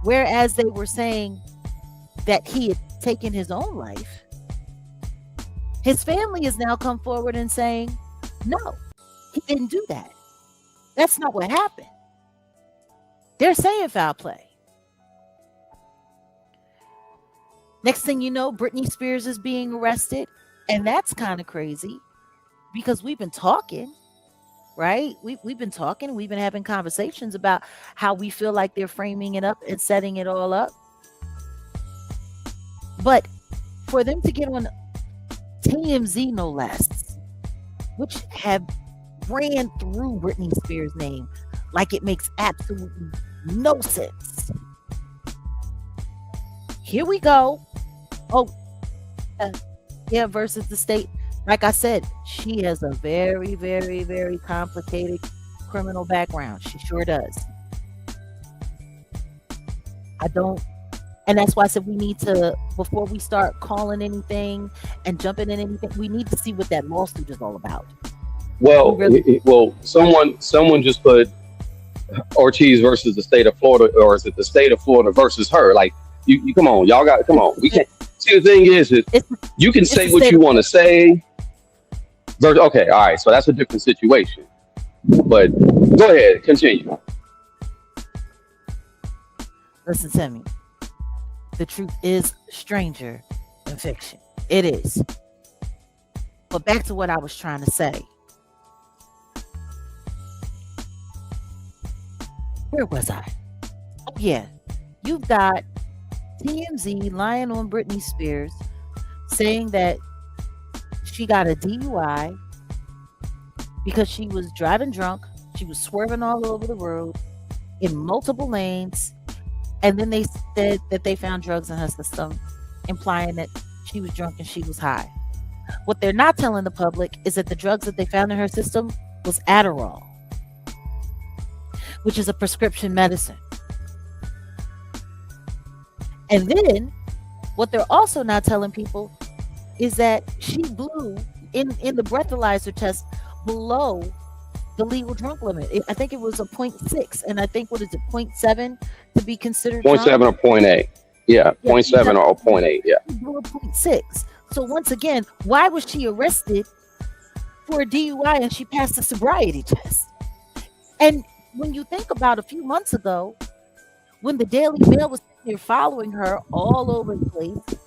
whereas they were saying that he had taken his own life, his family has now come forward and saying, no, he didn't do that. That's not what happened. They're saying foul play. Next thing you know, Britney Spears is being arrested. And that's kind of crazy because we've been talking, right? We've been talking, we've been having conversations about how we feel like they're framing it up and setting it all up. But for them to get on TMZ, no less, which have ran through Britney Spears' name like it makes absolutely no sense. Here we go. Oh, yeah, versus the state. Like I said, she has a very, very, very complicated criminal background. She sure does. And that's why I said we need to, before we start calling anything and jumping in anything, we need to see what that lawsuit is all about. Well, someone just put Ortiz versus the state of Florida, or is it the state of Florida versus her? Like, you come on, y'all got, come on. We can't. See, the thing is you can say what you want to say. Okay, all right, so that's a different situation. But go ahead, continue. Listen to me. The truth is stranger than fiction. It is. But back to what I was trying to say. Where was I? Oh, yeah. You've got TMZ lying on Britney Spears, saying that she got a DUI because she was driving drunk. She was swerving all over the road in multiple lanes. And then they said that they found drugs in her system, implying that she was drunk and she was high. What they're not telling the public is that the drugs that they found in her system was Adderall, which is a prescription medicine. And then what they're also not telling people is that she blew in the breathalyzer test below the legal drunk limit. I think it was a 0.6, and I think, what is it, 0.7 to be considered 0.7 or 0.8. Yeah, 0.7 or 0.8. Yeah. She blew a 0.6. So once again, why was she arrested for a DUI and she passed the sobriety test? And when you think about a few months ago, when the Daily Mail was here following her all over the place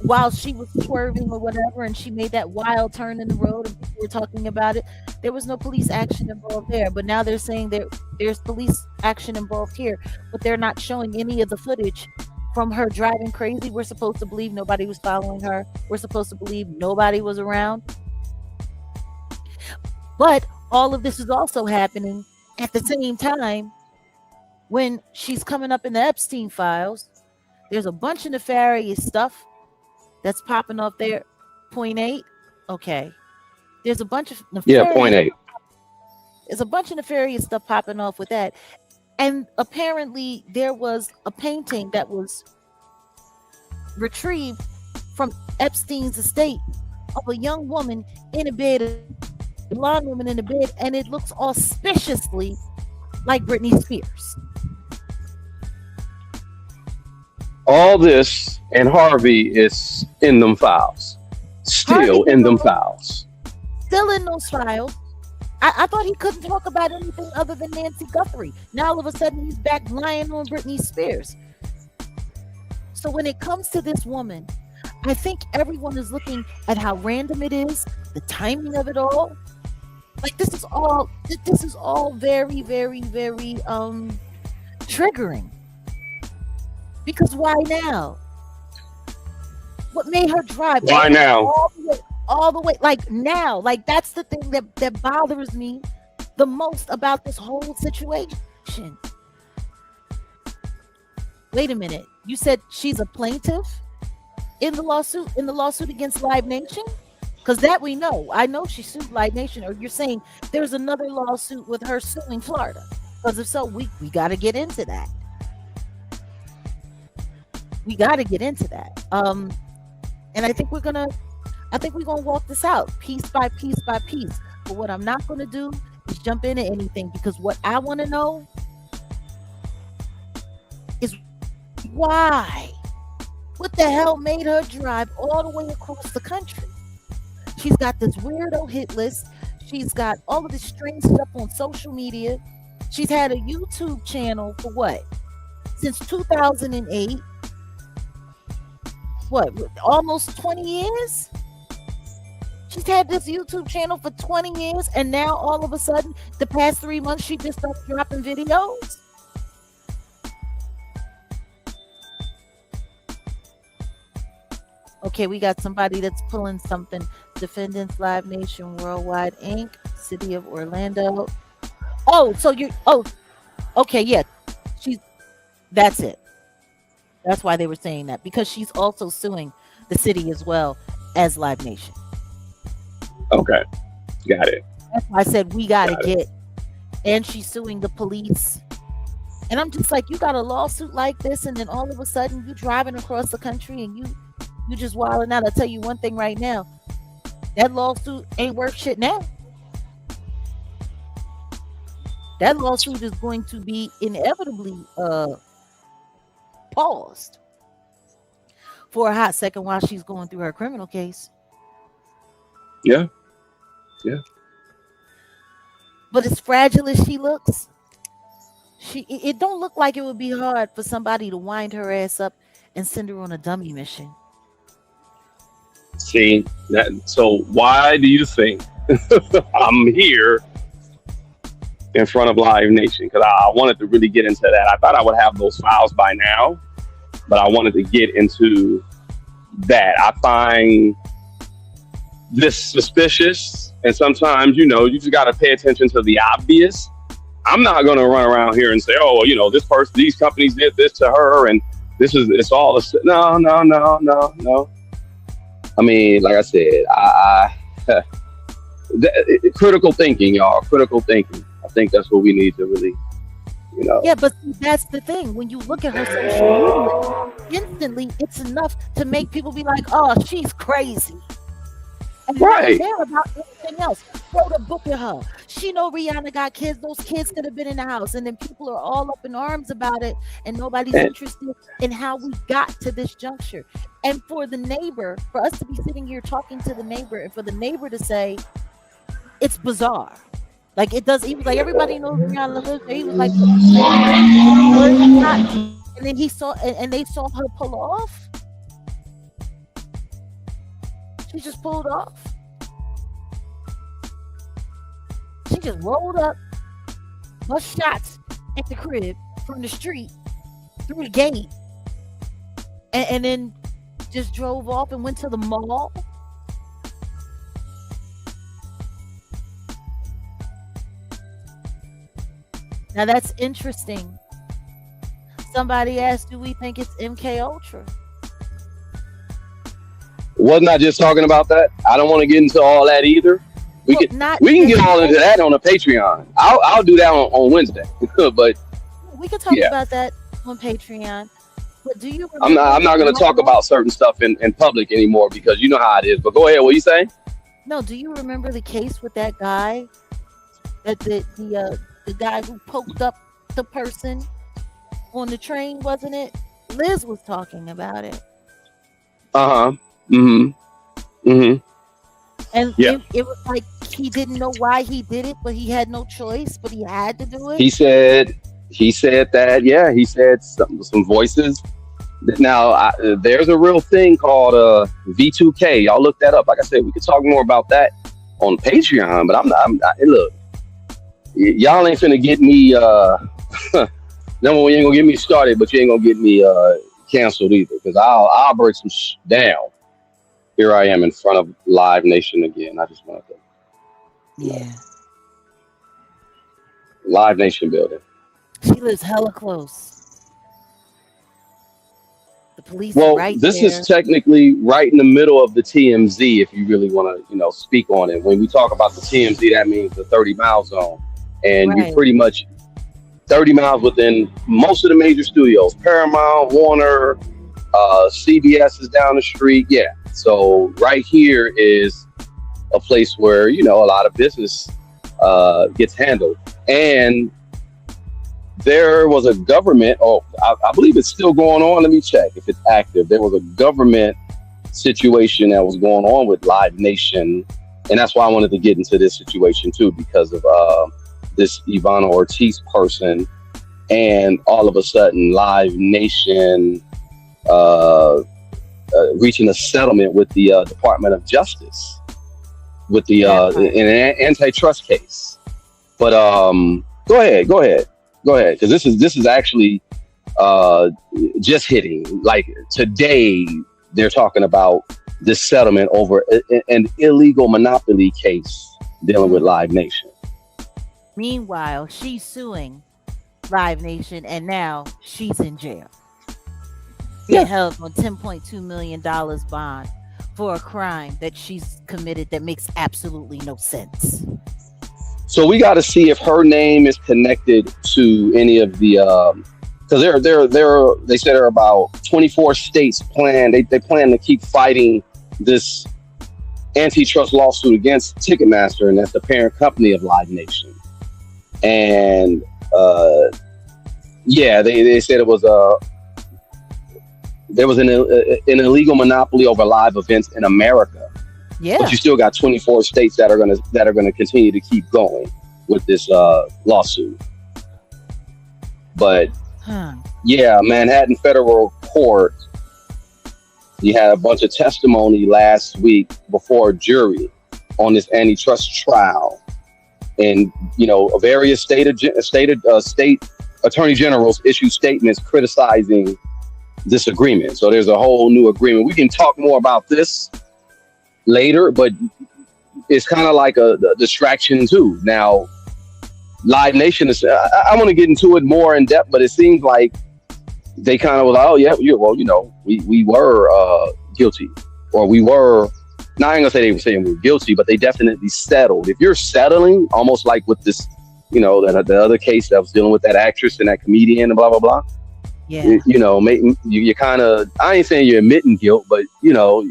while she was swerving or whatever, and she made that wild turn in the road and people were talking about it, there was no police action involved there. But now they're saying there's police action involved here, but they're not showing any of the footage from her driving crazy. We're supposed to believe nobody was following her. We're supposed to believe nobody was around. But all of this is also happening at the same time when she's coming up in the Epstein files. There's a bunch of nefarious stuff that's popping off there. 0.8. Okay. There's a bunch of nefarious. Yeah, 0.8. There's a bunch of nefarious stuff popping off with that. And apparently there was a painting that was retrieved from Epstein's estate of a young woman in a bed, a blonde woman in a bed, and it looks auspiciously like Britney Spears. All this and Harvey is in them files. Still in them files. Still in those files. I thought he couldn't talk about anything other than Nancy Guthrie. Now all of a sudden he's back lying on Britney Spears. So when it comes to this woman, I think everyone is looking at how random it is, the timing of it all. Like this is all very, very, very triggering. Because why now? What made her drive? Why now? All the way, like now, like that's the thing that bothers me the most about this whole situation. Wait a minute, you said she's a plaintiff in the lawsuit against Live Nation? Because that we know. I know she sued Live Nation. Or you're saying there's another lawsuit with her suing Florida? Because if so, we got to get into that. We got to get into that. And I think we're gonna walk this out piece by piece by piece. But what I'm not gonna do is jump into anything, because what I want to know is why. What the hell made her drive all the way across the country? She's got this weirdo hit list. She's got all of this strange stuff on social media. She's had a YouTube channel for what? Since 2008. what, almost 20 years? She's had this YouTube channel for 20 years, and now all of a sudden, the past 3 months, she just started dropping videos. Okay, we got somebody that's pulling something. Defendants, Live Nation, Worldwide Inc., City of Orlando. Oh, so okay, yeah. That's it. That's why they were saying that, because she's also suing the city as well as Live Nation. Okay, got it. That's why I said we gotta get, and she's suing the police. And I'm just like, you got a lawsuit like this, and then all of a sudden you driving across the country and you just wilding out. I'll tell you one thing right now, that lawsuit ain't worth shit now. That lawsuit is going to be inevitably paused for a hot second while she's going through her criminal case. Yeah. But as fragile as she looks, it don't look like it would be hard for somebody to wind her ass up and send her on a dummy mission. See, so why do you think I'm here in front of Live Nation? Because I wanted to really get into that. I thought I would have those files by now, but I wanted to get into that. I find this suspicious, and sometimes, you just got to pay attention to the obvious. I'm not going to run around here and say, oh, well, this person, these companies did this to her, and it's all no. I mean, like I said, critical thinking, y'all. Critical thinking. I think that's what we need to really, Yeah, but that's the thing. When you look at her social media, instantly, it's enough to make people be like, "Oh, she's crazy." And right. They don't care about anything else. Throw the book at her. She know Rihanna got kids. Those kids could have been in the house, and then people are all up in arms about it, and nobody's interested in how we got to this juncture. And for the neighbor, for us to be sitting here talking to the neighbor, and for the neighbor to say it's bizarre, like it does. He was like, everybody knows Rihanna lives there. He was like, and then he saw, and they saw her pull off. She just pulled off. She just rolled up, bust shots at the crib from the street through the gate, and then just drove off and went to the mall. Now that's interesting. Somebody asked, do we think it's MK Ultra? Wasn't I just talking about that? I don't want to get into all that either. We can get all into that on a Patreon. I'll do that on Wednesday. But we can talk about that on Patreon. But do you? I'm not going to talk about certain stuff in public anymore, because you know how it is. But go ahead. What are you saying? No. Do you remember the case with that guy? That the guy who poked up the person on the train, wasn't it? Liz was talking about it. And it was like he didn't know why he did it, but he had no choice, but he had to do it. He said that, yeah, he said some voices. Now, there's a real thing called V2K. Y'all look that up. Like I said, we could talk more about that on Patreon, but I'm not look, y'all ain't finna get me, number one, you ain't gonna get me started, but you ain't gonna get me canceled either, because I'll break some down. Here I am in front of Live Nation again. I just want to Live Nation building. She lives hella close. The police well, right this there. is technically right in the middle of the TMZ, if you really want to, speak on it. When we talk about the TMZ, that means the 30-mile zone. And you're pretty much 30 miles within most of the major studios. Paramount, Warner, CBS is down the street. Yeah. So right here is a place where, a lot of business gets handled. And there was a government, I believe it's still going on. Let me check if it's active. There was a government situation that was going on with Live Nation. And that's why I wanted to get into this situation too, because of this Ivanna Ortiz person. And all of a sudden Live Nation reaching a settlement with the Department of Justice with the That part. in an antitrust case. But go ahead, because this is actually just hitting. Like today, they're talking about this settlement over an illegal monopoly case dealing with Mm. Live Nation. Meanwhile, she's suing Live Nation, and now she's in jail, being Yeah. held on $10.2 million bond for a crime that she's committed that makes absolutely no sense. So we got to see if her name is connected to any of the because they said there are about 24 states they plan to keep fighting this antitrust lawsuit against Ticketmaster, and that's the parent company of Live Nation. And yeah, they said it was there was an illegal monopoly over live events in America. Yeah. But you still got 24 states that are gonna continue to keep going with this lawsuit. But Huh. yeah, Manhattan Federal Court, you had a bunch of testimony last week before a jury on this antitrust trial, and various state attorney generals issued statements criticizing this agreement. So there's a whole new agreement. We can talk more about this later, but it's kind of like a distraction too. Now, Live Nation is. I want to get into it more in depth, but it seems like they kind of was like, oh yeah, well, we were guilty, or we were. Now I ain't gonna say they were saying we were guilty, but they definitely settled. If you're settling, almost like with this, the other case that was dealing with that actress and that comedian and blah blah blah. Yeah. You kind of. I ain't saying you're admitting guilt, but y'all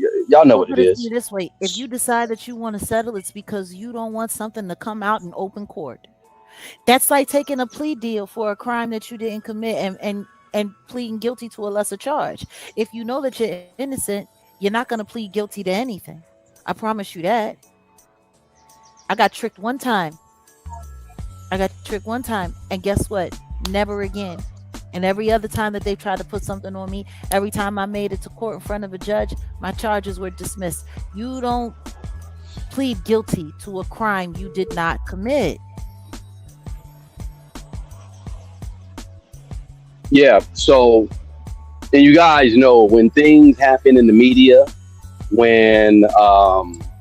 know what it Put it to is. you this way: if you decide that you want to settle, it's because you don't want something to come out in open court. That's like taking a plea deal for a crime that you didn't commit and pleading guilty to a lesser charge. If you know that you're innocent, you're not going to plead guilty to anything. I promise you that. I got tricked one time. And guess what? Never again. And every other time that they tried to put something on me, every time I made it to court in front of a judge, my charges were dismissed. You don't plead guilty to a crime you did not commit. Yeah. So, and you guys know when things happen in the media, when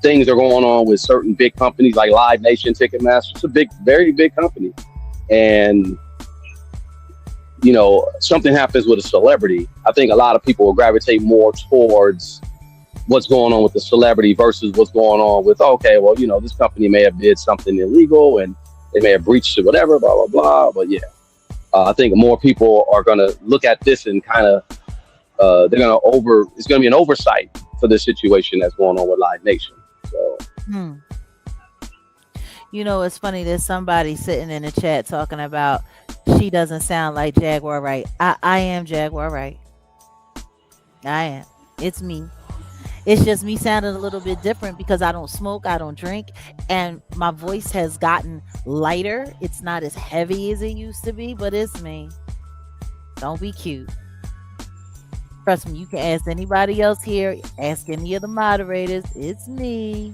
things are going on with certain big companies like Live Nation, Ticketmaster, it's a very big company, and something happens with a celebrity, I think a lot of people will gravitate more towards what's going on with the celebrity versus what's going on with, okay, well, this company may have did something illegal and they may have breached it, whatever, blah, blah, blah. But yeah, I think more people are going to look at this and kind of, it's going to be an oversight for this situation that's going on with Live Nation. So. It's funny. There's somebody sitting in the chat talking about she doesn't sound like Jaguar Wright. I am Jaguar Wright. I am. It's me. It's just me sounding a little bit different because I don't smoke, I don't drink, and my voice has gotten lighter. It's not as heavy as it used to be, but it's me. Don't be cute. Trust me, you can ask anybody else here, ask any of the moderators. It's me.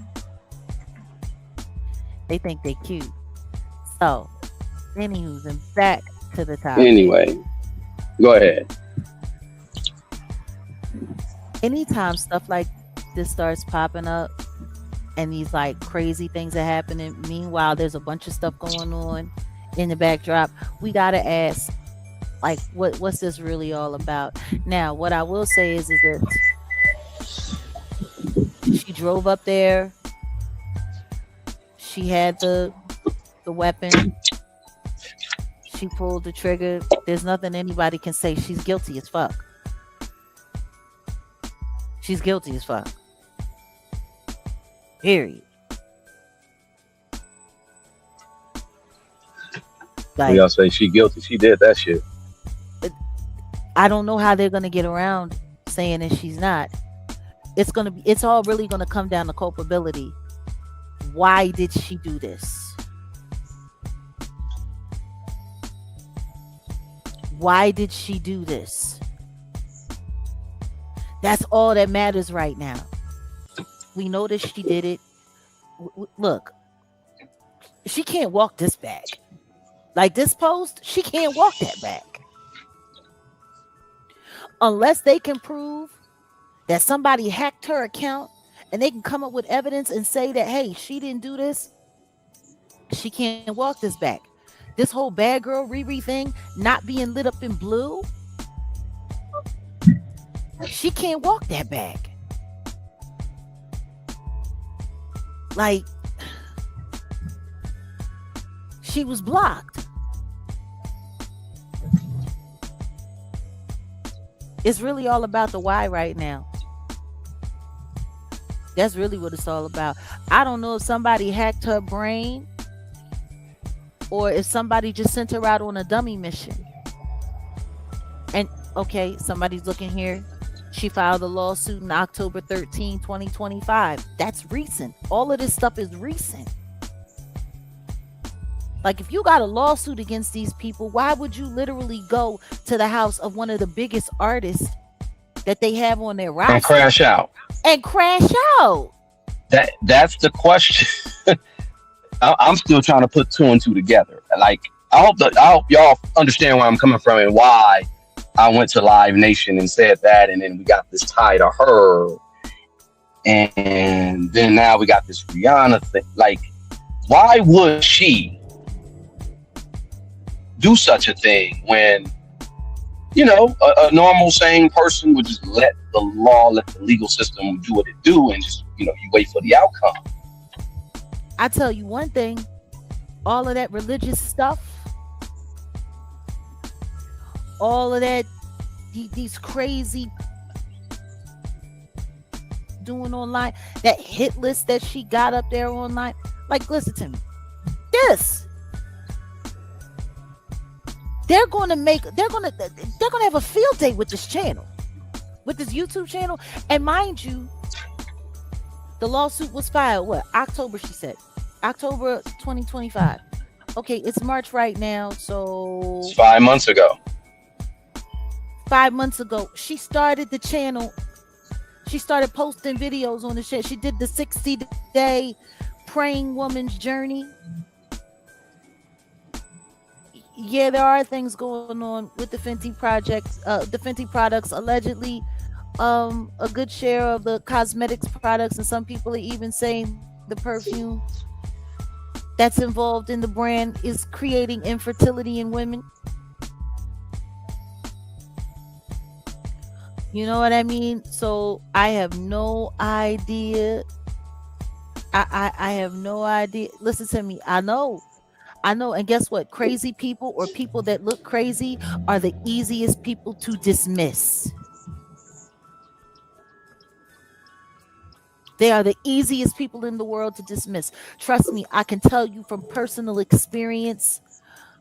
They think they cute. So, anywho's, and back to the topic. Anyway, go ahead. Anytime stuff like this starts popping up and these like crazy things are happening, meanwhile there's a bunch of stuff going on in the backdrop, we gotta ask, like, what's this really all about? Now, what I will say is that she drove up there, she had the weapon, she pulled the trigger. There's nothing anybody can say. She's guilty as fuck. She's guilty as fuck. Period. Like, Y'all say she guilty. She did that shit. I don't know how they're gonna get around saying that she's not. It's all really gonna come down to culpability. Why did she do this? Why did she do this? That's all that matters right now. We know that she did it. Look, she can't walk this back. Like this post, she can't walk that back. Unless they can prove that somebody hacked her account and they can come up with evidence and say that, hey, she didn't do this, she can't walk this back. This whole bad girl Riri thing not being lit up in blue, she can't walk that back. Like, she was blocked. It's really all about the why right now. That's really what it's all about. I don't know if somebody hacked her brain or if somebody just sent her out on a dummy mission. And okay, somebody's looking here. She filed a lawsuit in October 13, 2025. That's recent. All of this stuff is recent. Like, if you got a lawsuit against these people, why would you literally go to the house of one of the biggest artists that they have on their roster and crash out? And crash out. That's the question. I'm still trying to put two and two together. Like, I hope y'all understand where I'm coming from and why I went to Live Nation and said that, and then we got this tie to her, and then now we got this Rihanna thing. Like, why would she do such a thing when, you know, a normal sane person would just let the law, let the legal system do what it do, and just, you know, you wait for the outcome. I tell you one thing, all of that religious stuff, all of that, these crazy doing online, that hit list that she got up there online, like, listen to me, they're gonna have a field day with this channel, with this YouTube channel. And mind you, the lawsuit was filed October, she said, October 2025. Okay, it's March right now, so it's 5 months ago. 5 months ago, she started the channel. She started posting videos on the shit. She did the 60-day praying woman's journey. Yeah, there are things going on with the Fenty projects, the Fenty products. Allegedly, a good share of the cosmetics products, and some people are even saying the perfume that's involved in the brand is creating infertility in women. You know what I mean? So I have no idea. I have no idea. Listen to me. I know. And guess what? Crazy people, or people that look crazy, are the easiest people to dismiss. They are the easiest people in the world to dismiss. Trust me, I can tell you from personal experience,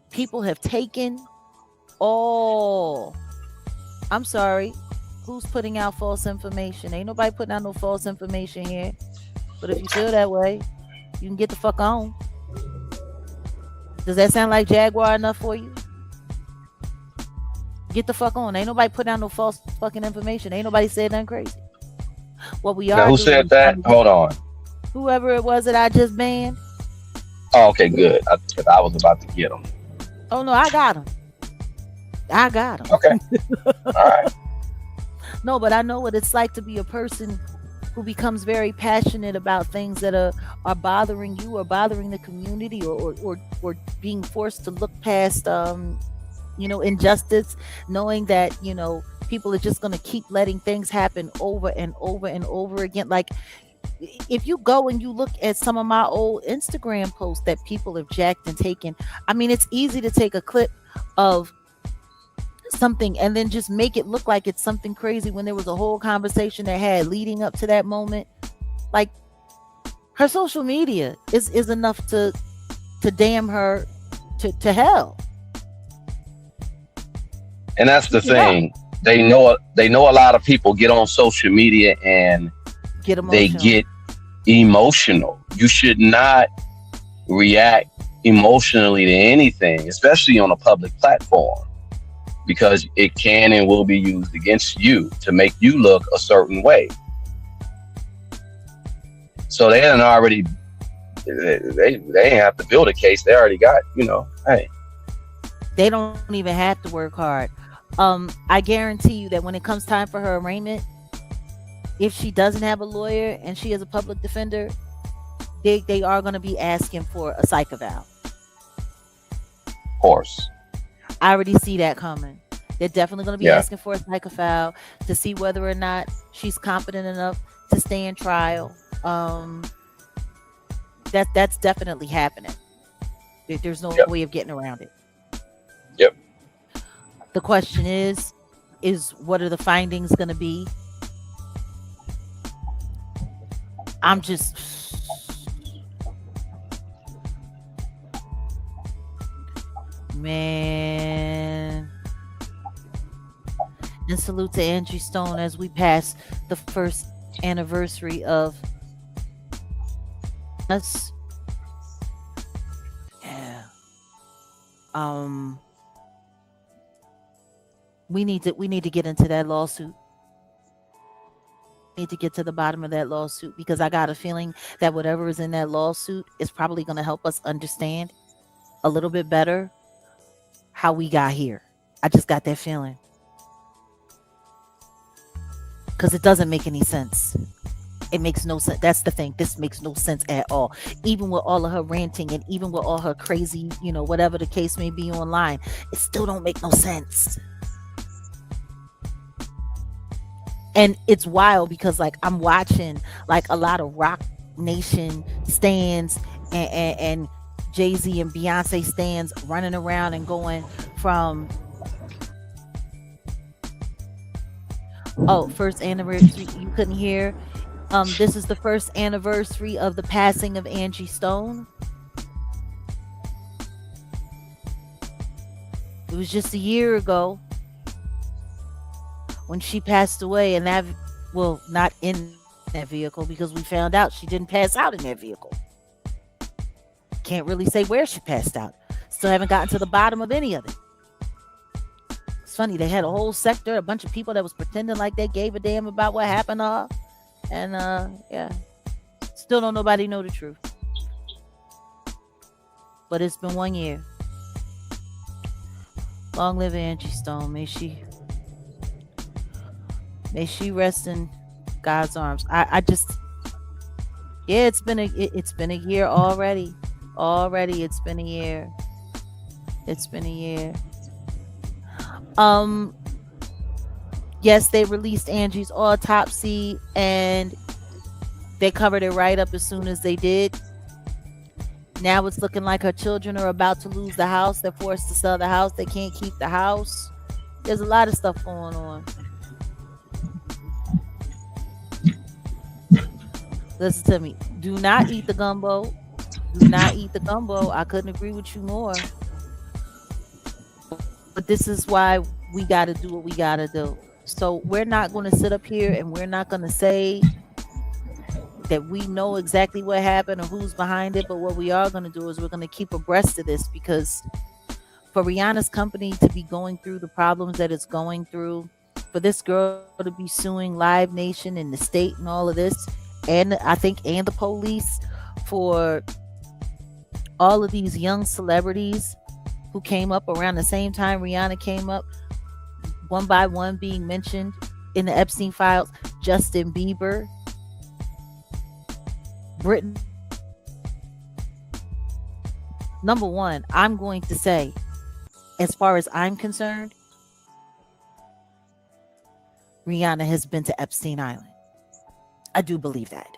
people have taken I'm sorry, who's putting out false information? Ain't nobody putting out no false information here. But if you feel that way, you can get the fuck on. Does that sound like Jaguar enough for you? Get the fuck on. Ain't nobody putting out no false fucking information. Ain't nobody said nothing crazy. What we are. Now, who said that? Hold on. Whoever it was that I just banned. Oh, okay, good. I was about to get him. Oh no, I got him. Okay. All right. No, but I know what it's like to be a person who becomes very passionate about things that are bothering you or bothering the community, or being forced to look past injustice, knowing that, you know, people are just going to keep letting things happen over and over and over again. Like, if you go and you look at some of my old Instagram posts that people have jacked and taken, I mean, it's easy to take a clip of something and then just make it look like it's something crazy when there was a whole conversation that had leading up to that moment. Like, her social media is enough to damn her to hell. And that's the thing. They know a lot of people get on social media and they get emotional. You should not react emotionally to anything, especially on a public platform. because it can and will be used against you to make you look a certain way. So they didn't already, they ain't have to build a case. They already got, hey. They don't even have to work hard. I guarantee you that when it comes time for her arraignment, if she doesn't have a lawyer and she is a public defender, they are going to be asking for a psych eval. Of course. I already see that coming. They're definitely going to be asking for a psych eval to see whether or not she's competent enough to stay in trial. That's definitely happening. There's no way of getting around it. Yep. The question is what are the findings going to be? I'm just... Man. And salute to Angie Stone as we pass the first anniversary of us. Yeah. We need to get into that lawsuit. Need to get to the bottom of that lawsuit, because I got a feeling that whatever is in that lawsuit is probably going to help us understand a little bit better how we got here. I just got that feeling, because it doesn't make any sense. It makes no sense. That's the thing. This makes no sense at all. Even with all of her ranting and even with all her crazy, whatever the case may be online, it still don't make no sense. And it's wild because I'm watching a lot of Rock Nation stands and Jay-Z and Beyonce stands running around and going from first anniversary. You couldn't hear. This is the first anniversary of the passing of Angie Stone. It was just a year ago when she passed away, and not in that vehicle, because we found out she didn't pass out in that vehicle. Can't really say where she passed out. Still haven't gotten to the bottom of any of it. It's funny, they had a whole sector, a bunch of people that was pretending like they gave a damn about what happened to her. And still don't nobody know the truth. But it's been 1 year. Long live Angie Stone. May she rest in God's arms. It's been a year already. It's been a year. Yes, they released Angie's autopsy and they covered it right up as soon as they did. Now it's looking like her children are about to lose the house. They're forced to sell the house. They can't keep the house. There's a lot of stuff going on. Listen to me. Do not eat the gumbo. I couldn't agree with you more. But this is why we got to do what we got to do. So we're not going to sit up here and we're not going to say that we know exactly what happened or who's behind it. But what we are going to do is we're going to keep abreast of this, because for Rihanna's company to be going through the problems that it's going through, for this girl to be suing Live Nation and the state and all of this, and I think and the police, for all of these young celebrities who came up around the same time Rihanna came up, one by one being mentioned in the Epstein files. Justin Bieber, Britney. Number one, I'm going to say, as far as I'm concerned, Rihanna has been to Epstein Island. I do believe that.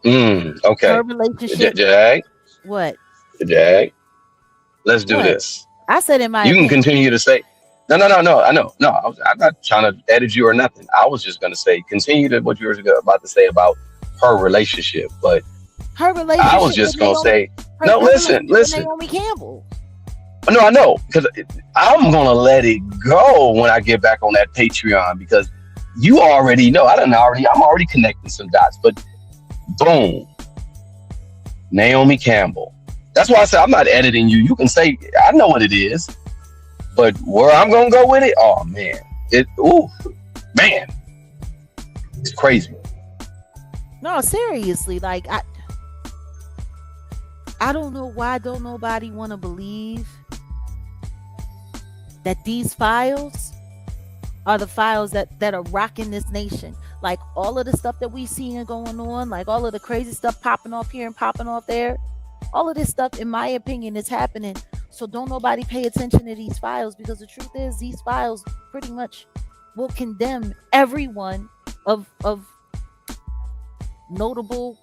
Okay. Her relationship. Jag. What? Jag. Let's do this. I said in my You opinion. can continue to say. No. I know. No, I'm not trying to edit you or nothing. I was just going to say, continue to what you were about to say about her relationship. But her relationship. I was just going to say, no, listen. Naomi Campbell. No, I know, because I'm going to let it go when I get back on that Patreon, because you already know. I'm already connecting some dots. But boom, Naomi Campbell. That's why I said I'm not editing you. You can say, I know what it is. But where I'm gonna go with it, oh man, man, it's crazy. No, seriously, like I don't know why don't nobody want to believe that these files are the files that are rocking this nation. Like all of the stuff that we seeing going on, like all of the crazy stuff popping off here and popping off there, all of this stuff, in my opinion, is happening. So don't nobody pay attention to these files, because the truth is these files pretty much will condemn everyone of notable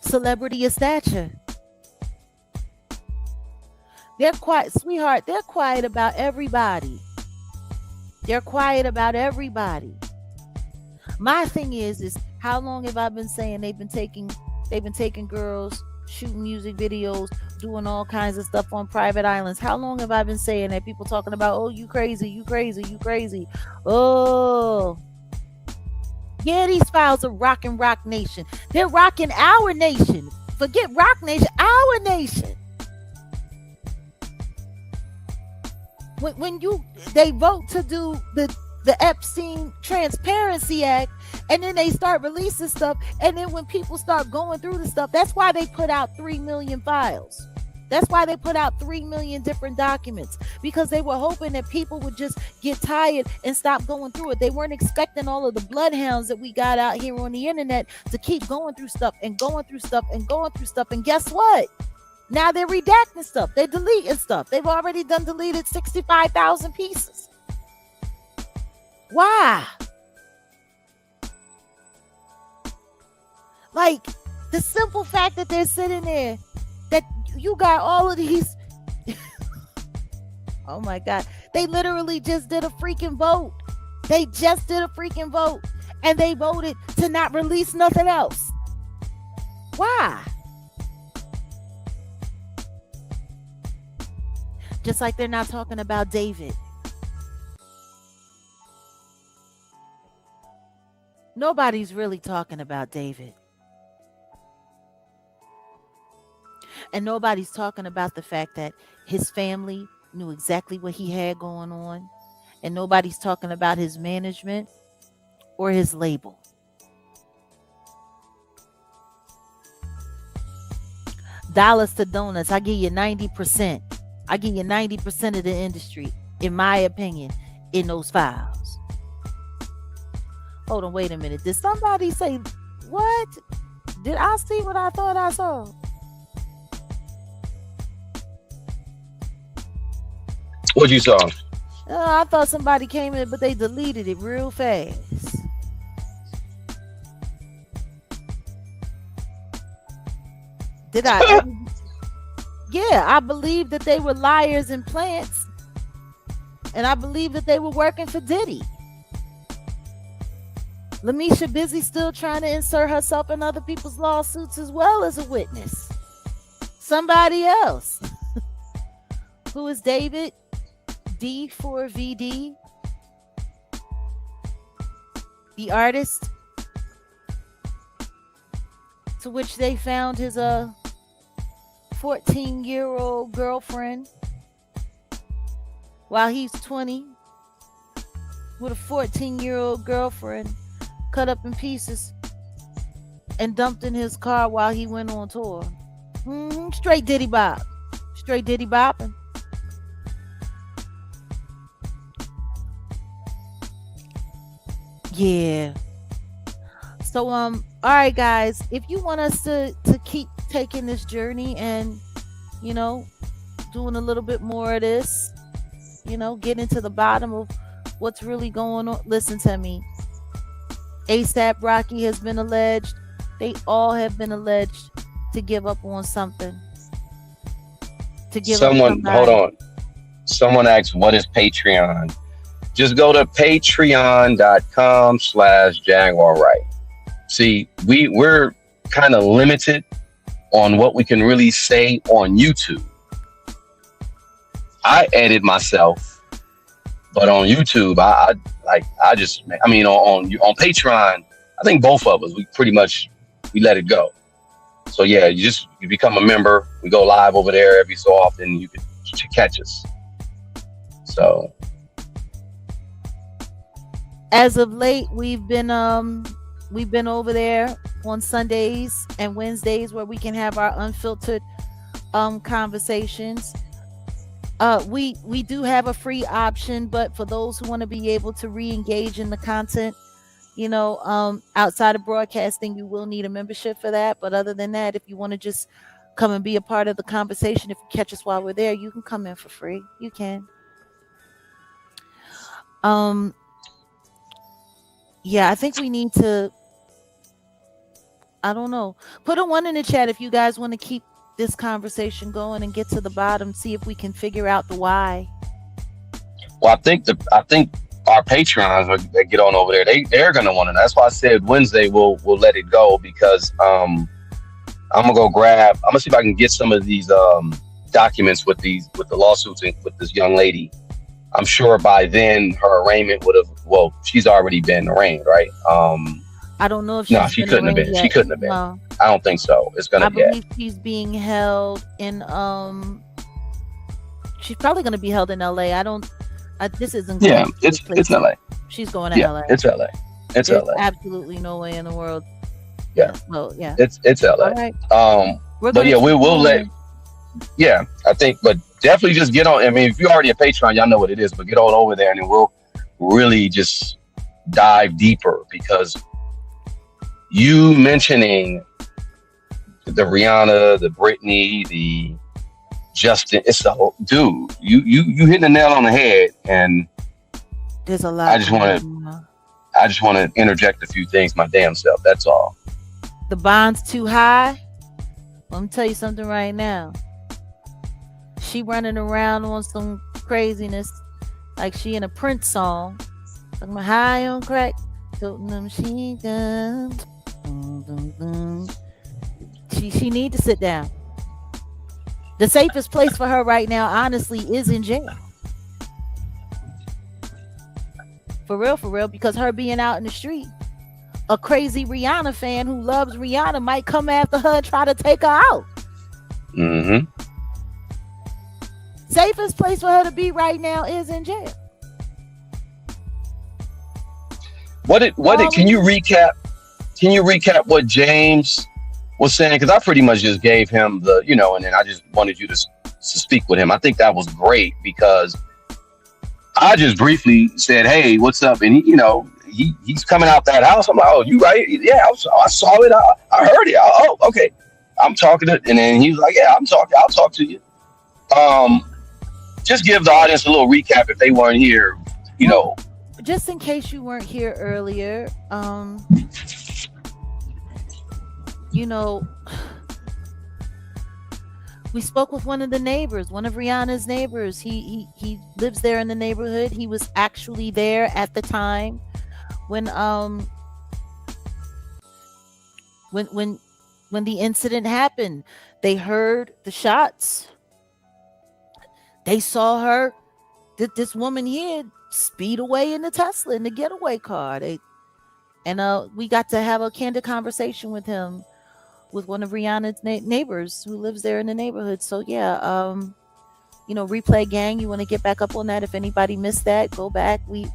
celebrity of stature. They're quiet, sweetheart. They're quiet about everybody. They're quiet about everybody. My thing is how long have I been saying they've been taking girls, shooting music videos, doing all kinds of stuff on private islands? How long have I been saying that? People talking about, oh, you crazy, you crazy, you crazy. Oh, yeah, these files are rocking Rock Nation. They're rocking our nation. Forget Rock Nation, our nation. When they vote to do the Epstein Transparency Act, and then they start releasing stuff, and then when people start going through the stuff, that's why they put out 3 million files. That's why they put out 3 million different documents, because they were hoping that people would just get tired and stop going through it. They weren't expecting all of the bloodhounds that we got out here on the internet to keep going through stuff and going through stuff and going through stuff. And guess what? Now they're redacting stuff. They're deleting stuff. They've already deleted 65,000 pieces. Why? Like, the simple fact that they're sitting there, that you got all of these. Oh my God. They literally just did a freaking vote. They just did a freaking vote. And they voted to not release nothing else. Why? Just like they're not talking about David. Nobody's really talking about David. And nobody's talking about the fact that his family knew exactly what he had going on. And nobody's talking about his management or his label. Dollars to donuts, I give you 90%. I give you 90% of the industry, in my opinion, in those files. Hold on, wait a minute. Did somebody say, what? Did I see what I thought I saw? What you saw? I thought somebody came in, but they deleted it real fast. Did I? Yeah, I believe that they were liars and plants. And I believe that they were working for Diddy. Lamisha busy still trying to insert herself in other people's lawsuits as well as a witness. Somebody else. Who is David D4VD? The artist. To which they found his 14-year-old girlfriend while he's 20 with a 14-year-old girlfriend cut up in pieces and dumped in his car while he went on tour. Straight Diddy Bop. Straight Diddy Bopping. Yeah. So all right, guys, if you want us to keep taking this journey and, you know, doing a little bit more of this, you know, getting to the bottom of what's really going on, listen to me. ASAP Rocky has been alleged. They all have been alleged to give up on something. To give Someone, hold on. Someone asked, what is Patreon? Just go to patreon.com/Jaguar Wright. See, we're kind of limited on what we can really say on YouTube. I edit myself, but on YouTube, on Patreon, I think both of us, we let it go. So yeah, you become a member. We go live over there every so often. You can catch us. So as of late, we've been over there on Sundays and Wednesdays where we can have our unfiltered conversations. We do have a free option, but for those who want to be able to re-engage in the content, outside of broadcasting, you will need a membership for that. But other than that, if you want to just come and be a part of the conversation, if you catch us while we're there, you can come in for free. You can. Yeah, I think we need to, I don't know, put a 1 in the chat if you guys want to keep this conversation going and get to the bottom, see if we can figure out the why. Well, I think our Patreons that get on over there, they're gonna want to. That's why I said Wednesday we'll let it go, because I'm gonna see if I can get some of these documents with the lawsuits with this young lady. I'm sure by then her arraignment would have. Well, she's already been arraigned, right? I don't know if no, she couldn't have been. She couldn't have been. No. I don't think so. It's gonna. I believe she's being held in. She's probably gonna be held in LA. This isn't. Yeah, it's LA. She's going to LA. It's LA. It's There's LA. Absolutely no way in the world. Yeah. Well, yeah. It's LA. All right. But yeah, we'll let. Yeah, I think, but definitely just get on. I mean, if you're already a Patreon, y'all know what it is. But get on over there, and then we'll really just dive deeper, because you mentioning the Rihanna, the Britney, the Justin, it's the whole dude. You hitting the nail on the head, and there's a lot. I just want to interject a few things my damn self. That's all. The bond's too high. Let me tell you something right now. She running around on some craziness like she in a Prince song. Talking about high on crack, toting them she guns. She need to sit down. The safest place for her right now, honestly, is in jail. For real, because her being out in the street, a crazy Rihanna fan who loves Rihanna might come after her and try to take her out. Mm-hmm. Safest place for her to be right now is in jail. Can you recap? Can you recap what James was saying? Because I pretty much just gave him the, and then I just wanted you to speak with him. I think that was great, because I just briefly said, "Hey, what's up?" And he's coming out that house. I'm like, "Oh, you right? Yeah, I saw it. I heard it. Oh, okay." I'm talking to, and then he's like, "Yeah, I'm talking. I'll talk to you." Just give the audience a little recap if they weren't here. Just in case you weren't here earlier, we spoke with one of the neighbors, one of Rihanna's neighbors. He lives there in the neighborhood. He was actually there at the time when the incident happened. They heard the shots. They saw her, this woman here, speed away in the Tesla, in the getaway car. We got to have a candid conversation with him, with one of Rihanna's neighbors who lives there in the neighborhood. So yeah, Replay Gang, you want to get back up on that? If anybody missed that, go back. We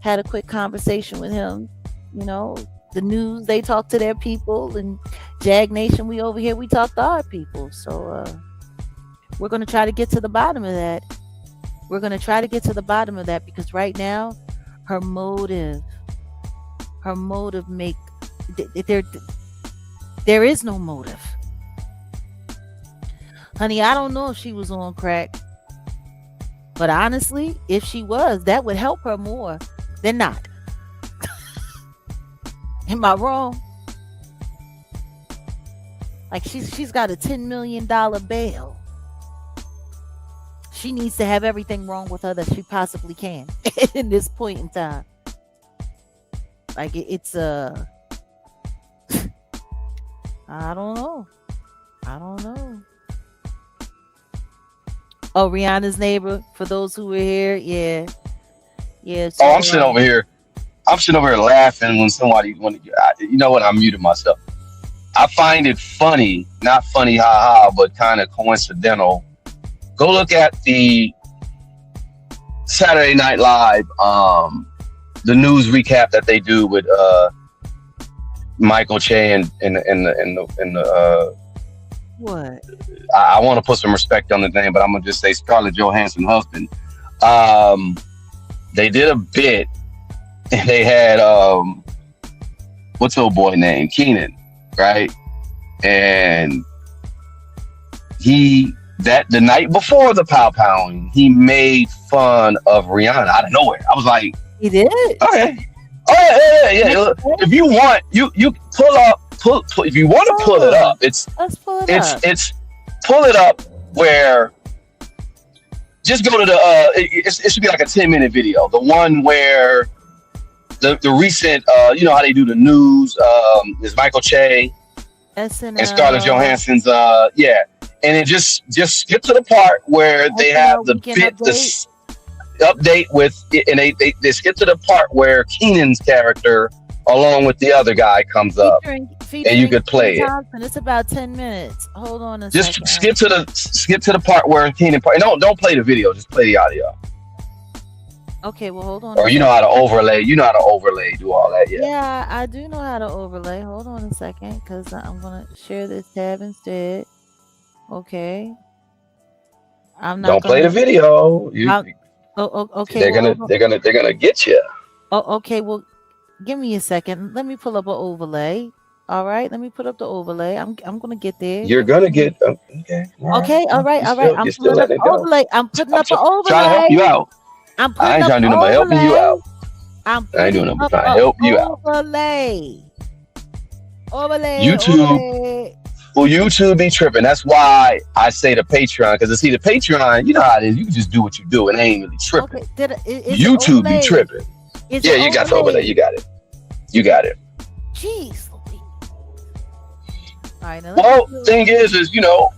had a quick conversation with him. The news, they talk to their people, and Jag Nation, we over here, we talk to our people. So we're going to try to get to the bottom of that. Because right now, her motive there is no motive. Honey, I don't know if she was on crack, but honestly, if she was, that would help her more than not. Am I wrong? Like she's got a $10 million bail. She needs to have everything wrong with her that she possibly can in this point in time. Like it's I don't know. Oh, Rihanna's neighbor, for those who were here, yeah. So, I'm sitting over here laughing when somebody, I muted myself. I find it funny, not funny, haha, but kind of coincidental. Go look at the Saturday Night Live, the news recap that they do with Michael Che and the What? I want to put some respect on the name, but I'm gonna just say Scarlett Johansson's husband. They did a bit, and they had what's the old boy name? Keenan, right? And the night before the pow-powing, he made fun of Rihanna out of nowhere. I was like, he did? Okay. Oh yeah. If you want, you pull if you want to pull it up, let's pull it up. It's pull it up where just go to the it should be like a 10-minute video. The one where the recent you know how they do the news is Michael Che SNL. and Scarlett Johansson's and it just skip to the part where they have the bit update with and they skip to the part where Keenan's character along with the other guy comes up and you could play it. And it's about 10 minutes. Hold on a just second. skip to the part where Keenan don't play the video, just play the audio. Okay, well hold on. Or you know how to overlay, do all that, yeah. Yeah, I do know how to overlay. Hold on a second, because I'm gonna share this tab instead. Okay. I'm not Don't play the video. Okay. They're gonna get you. Oh, okay. Well, give me a second. Let me pull up an overlay. All right. Let me put up the overlay. I'm gonna get there. You're gonna get okay. Okay. All right. I'm putting up an overlay. I'm putting up an overlay. Trying to help you out. I ain't trying to do nothing but helping you out. I ain't doing nothing but trying to help you out. Overlay. YouTube. Well, YouTube be tripping. That's why I say the Patreon, because to see the Patreon, you know how it is. You can just do what you do, and it ain't really tripping. Okay. YouTube be tripping. Yeah, you got the overlay. You got it. Jeez. All right, well, thing is you know,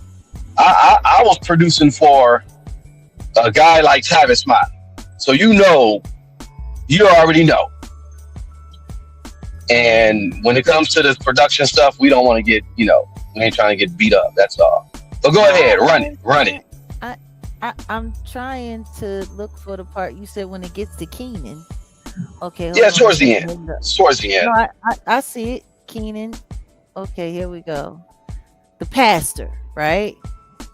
I was producing for a guy like Travis Smiley, so you already know. And when it comes to this production stuff, we don't want to get, we ain't trying to get beat up. That's all. But go ahead, run it. I'm trying to look for the part you said when it gets to Keenan. Okay. Yeah, towards the end. No, I see it. Keenan. Okay, here we go. The pastor, right?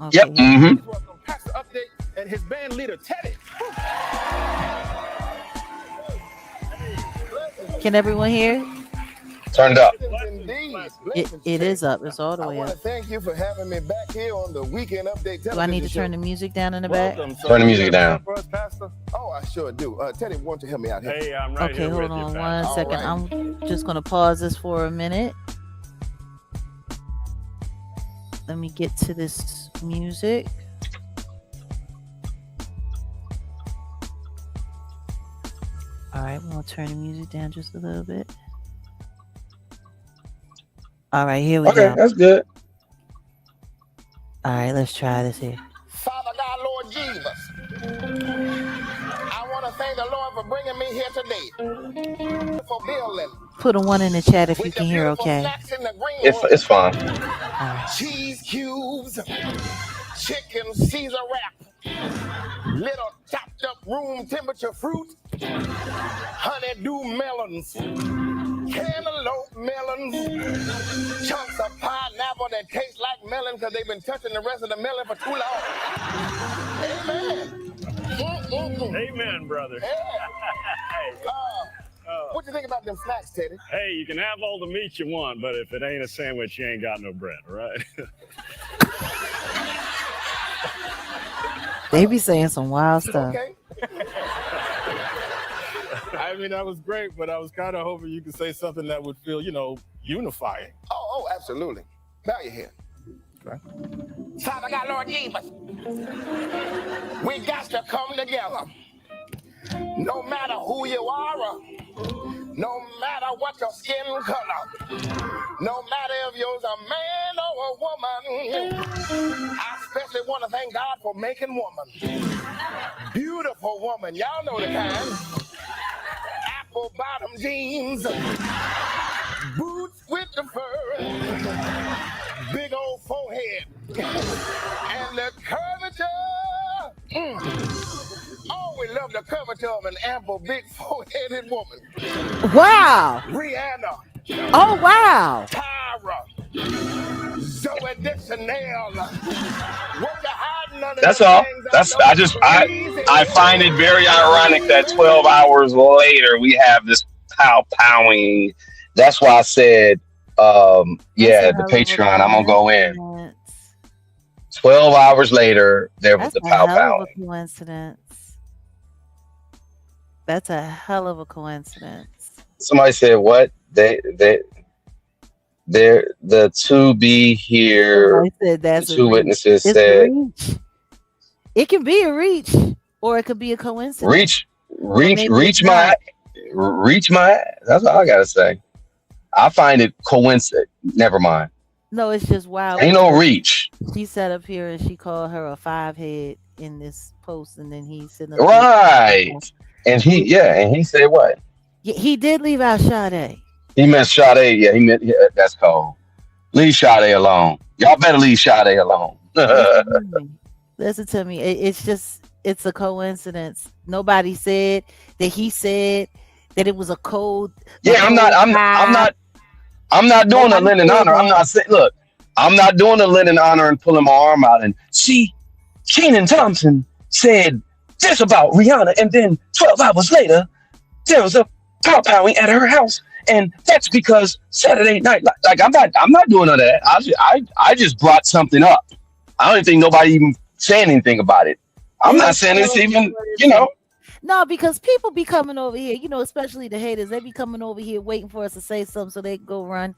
Okay, yep. Mm-hmm. Pastor update and his band leader Teddy. Can everyone hear? Turn it up. It is up. It's all the way up. I want to thank you for having me back here on the Weekend Update television. Do I need to turn the music down in the back? Turn the music down. Pastor? Oh, I sure do. Teddy, why don't you help me out here? Hey, I'm right here. Okay, hold on 1 second. Right. I'm just going to pause this for a minute. Let me get to this music. All right, I'm going to turn the music down just a little bit. All right, here we go. Okay, that's good. All right, let's try this here. Father God, Lord Jesus, I want to thank the Lord for bringing me here today. For building. Put a 1 in the chat if you can hear okay. It's fine. Right. Cheese cubes, chicken Caesar wrap, little chopped up room temperature fruit, honeydew melons, cantaloupe melons, chunks of pineapple that taste like melon because they've been touching the rest of the melon for too long. Amen. Amen, brother. Yeah. What you think about them snacks, Teddy? Hey, you can have all the meat you want, but if it ain't a sandwich, you ain't got no bread, all right? They be saying some wild stuff. Okay. I mean, that was great, but I was kind of hoping you could say something that would feel, unifying. Oh, absolutely. Bow your head. Okay. Father God, Lord Jesus, we got to come together. No matter who you are, no matter what your skin color, no matter if you're a man or a woman, I especially want to thank God for making woman. Beautiful woman, y'all know the kind. Apple bottom jeans, boots with the fur, big old forehead, and the curvature. Oh, we love the cover of an ample, big, four-headed woman. Wow. Rihanna. Oh, wow. Tyra. Zoe Deschanel. What you hiding under That's them all. things? I find it very ironic that 12 hours later we have this pow-powing. That's why I said, yeah, the Patreon, I'm gonna go in. 12 hours later, there was That's the a hell of a pow-powing. coincidence. That's a hell of a coincidence. Somebody said what? They're the to be here. Somebody said that's The a two reach. witnesses It's a said reach. It can be a reach, or it could be a coincidence. reach my. That's all I gotta say. I find it coincident. Never mind. No, it's just wild. Ain't no reach. She sat up here and she called her a 5-head in this post, and then he said, Right. And he said what? He did leave out Sade. He meant Sade. Yeah, he meant that's cold. Leave Sade alone. Y'all better leave Sade alone. Listen to me. It's a coincidence. Nobody said that he said that it was a code. Yeah, I'm not doing a Lennon honor. I'm not saying, look, I'm not doing a Lennon honor and pulling my arm out and see, Kenan Thompson said this about Rihanna, and then 12 hours later, there was a pow-powing at her house, and that's because Saturday night, like I'm not doing all that. I just brought something up. I don't think nobody even saying anything about it. I'm not saying it's even, No, because people be coming over here, especially the haters. They be coming over here waiting for us to say something so they can go run.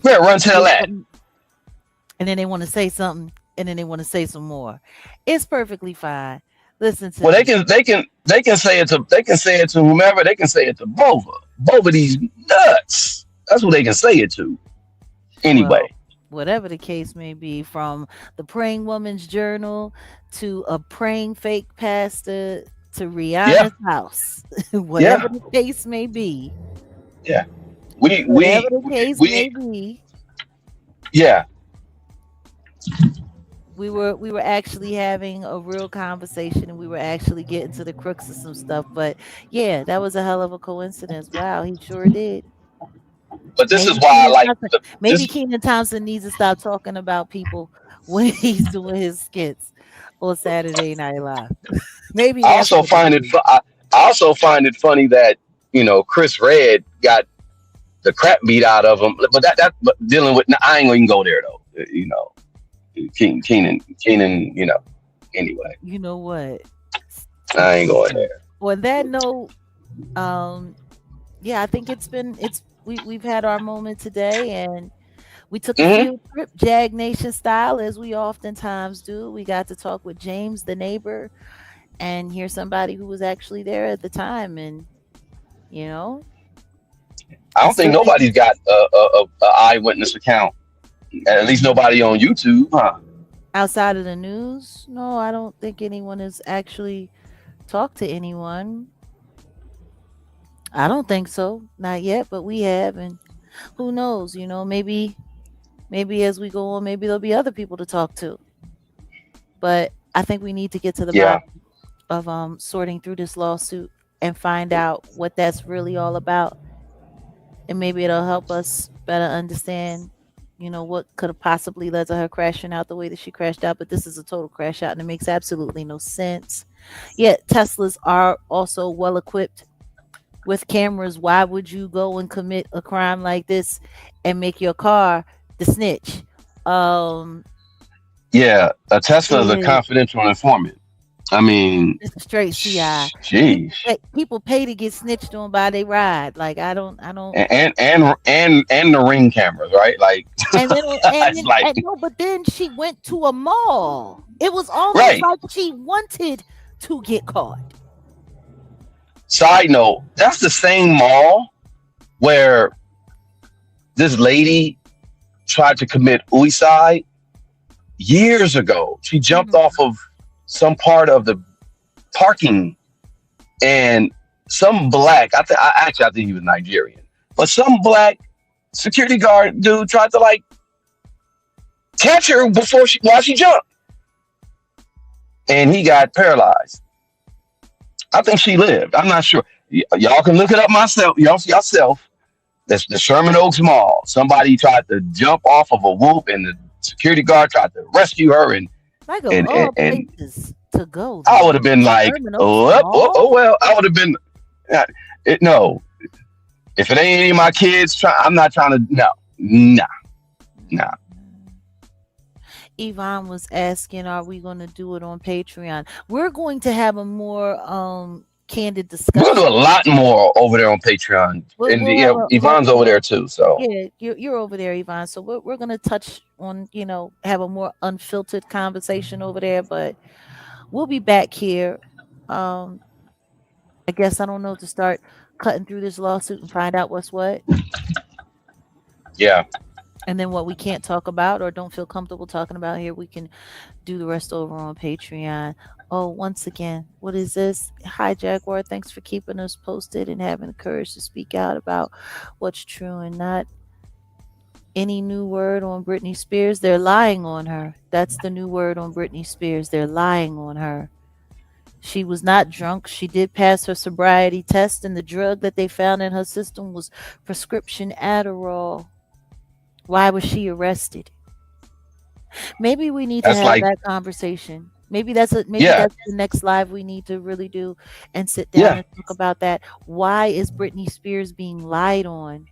Yeah, run tell that. And then they want to say something, and then they want to say some more. It's perfectly fine. Listen to well, they can say it to whomever. They can say it to both of these nuts. That's what they can say it to. Anyway. Well, whatever the case may be, from the Praying Woman's Journal to a praying fake pastor to Rihanna's house, whatever the case may be. Yeah, whatever the case may be. Yeah, we were actually having a real conversation, and we were actually getting to the crux of some stuff. But yeah, that was a hell of a coincidence. Wow, he sure did. But this is why I like. Maybe Kenan Thompson needs to stop talking about people when he's doing his skits on Saturday Night Live. Maybe. I also find it funny that Chris Redd got the crap beat out of him. But that dealing with. I ain't gonna even go there though. Kenan. Anyway. You know what? I ain't going there. On that note, yeah, I think we've had our moment today, and we took a field trip, Jag Nation style, as we oftentimes do. We got to talk with James, the neighbor, and hear somebody who was actually there at the time. And I don't think nobody's got a eyewitness account. At least nobody on YouTube, huh? Outside of the news, no, I don't think anyone has actually talked to anyone. I don't think so, not yet, but we have, and who knows? Maybe as we go on, maybe there'll be other people to talk to. But I think we need to get to the bottom of sorting through this lawsuit and find out what that's really all about, and maybe it'll help us better understand, what could have possibly led to her crashing out the way that she crashed out. But this is a total crash out, and it makes absolutely no sense. Yet Teslas are also well equipped with cameras. Why would you go and commit a crime like this and make your car the snitch? A Tesla is a confidential informant. I mean, it's a straight CI. Jeez. People pay to get snitched on by they ride. Like I don't. And the ring cameras, right? Like. But then she went to a mall. It was almost like she wanted to get caught. Side note: that's the same mall where this lady tried to commit suicide years ago. She jumped off of some part of the parking, and some black, I think he was Nigerian, but some black security guard dude tried to catch her while she jumped, and he got paralyzed. I think she lived. I'm not sure. Y'all can look it up myself. Y'all yourself. That's the Sherman Oaks Mall. Somebody tried to jump off of a whoop, and the security guard tried to rescue her, Like of and and, all and places to go I would there. have been like, Sherman Oaks oh, oh, Mall? oh well. I would have been. No, if it ain't any of my kids, I'm not trying to. No, nah, nah. Yvonne was asking, are we going to do it on Patreon? We're going to have a more candid We're gonna do a discussion. lot more over there on Patreon, and We'll have Yvonne's over there too. So yeah, you're over there, Yvonne. So we're going to touch on, have a more unfiltered conversation over there, but we'll be back here. Um, I guess I don't know to start cutting through this lawsuit and find out what's what. yeah, And then what we can't talk about or don't feel comfortable talking about here, we can do the rest over on Patreon. Oh, once again, what is this? Hi, Jaguar. Thanks for keeping us posted and having the courage to speak out about what's true and not. Any new word on Britney Spears? They're lying on her. That's the new word on Britney Spears. They're lying on her. She was not drunk. She did pass her sobriety test, and the drug that they found in her system was prescription Adderall. Why was she arrested? Maybe we need to that's have like, that conversation. Maybe that's yeah, the next live we need to really do and sit down yeah, and talk about that. Why is Britney Spears being lied on,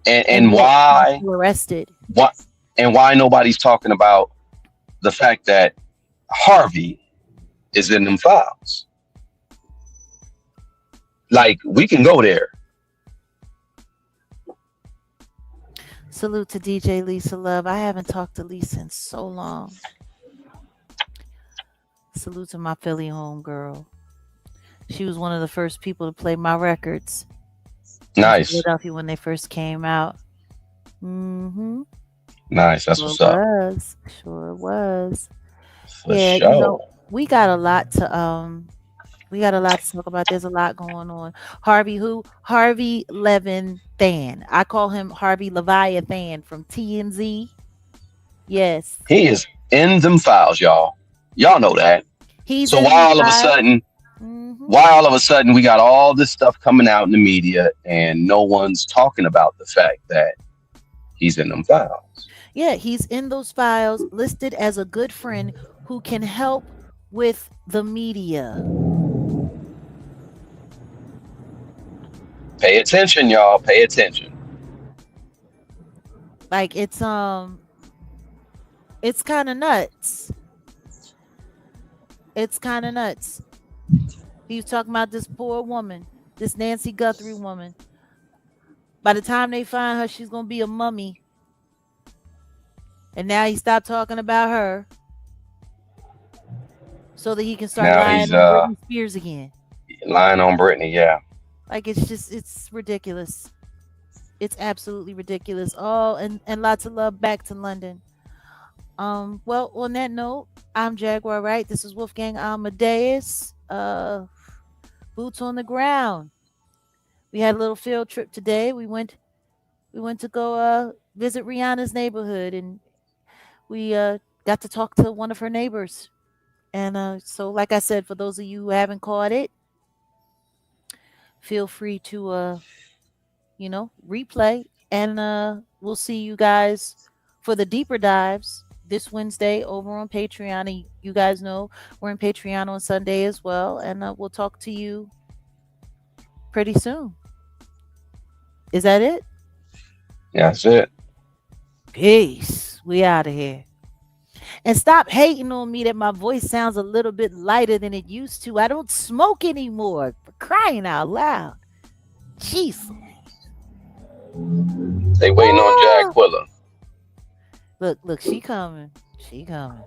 and and yet she's still arrested? what, and why nobody's talking about the fact that Harvey is in them files. Like, we can go there. Salute to DJ Lisa Love. I haven't talked to Lisa in so long. Salute to my Philly homegirl. She was one of the first people to play my records in Nice, Philadelphia when they first came out. Mm-hmm. nice. That's Sure what's up. was. Sure was. For Yeah, sure. we got a lot to talk about. There's a lot going on. Harvey who? Harvey Leviathan. I call him Harvey Leviathan from TMZ. Yes. He is in them files, y'all. Y'all know that. He's So in why the all of a file. sudden, Mm-hmm. we got all this stuff coming out in the media, and no one's talking about the fact that he's in them files? Yeah, he's in those files, listed as a good friend who can help with the media. Pay attention, y'all. Pay attention. Like it's kind of nuts. It's kind of nuts. He was talking about this poor woman, this Nancy Guthrie woman. By the time they find her, she's gonna be a mummy. And now he stopped talking about her so that he can start Now lying he's on Britney Spears again. lying on Britney. Yeah. Like it's ridiculous. It's absolutely ridiculous. Oh, and lots of love back to London. Well, on that note, I'm Jaguar Wright. This is Wolfgang Amadeus. Boots on the ground. We had a little field trip today. We went to go visit Rihanna's neighborhood, and we got to talk to one of her neighbors. And so, like I said, for those of you who haven't caught it, feel free to replay, and we'll see you guys for the deeper dives this Wednesday over on Patreon. And you guys know we're in Patreon on Sunday as well, and we'll talk to you pretty soon. Is that it? Yeah, that's it. Peace. We out of here. And stop hating on me that my voice sounds a little bit lighter than it used to. I don't smoke anymore. For crying out loud. Jeez. They waiting on Jack Quilla. Look, she coming. She coming.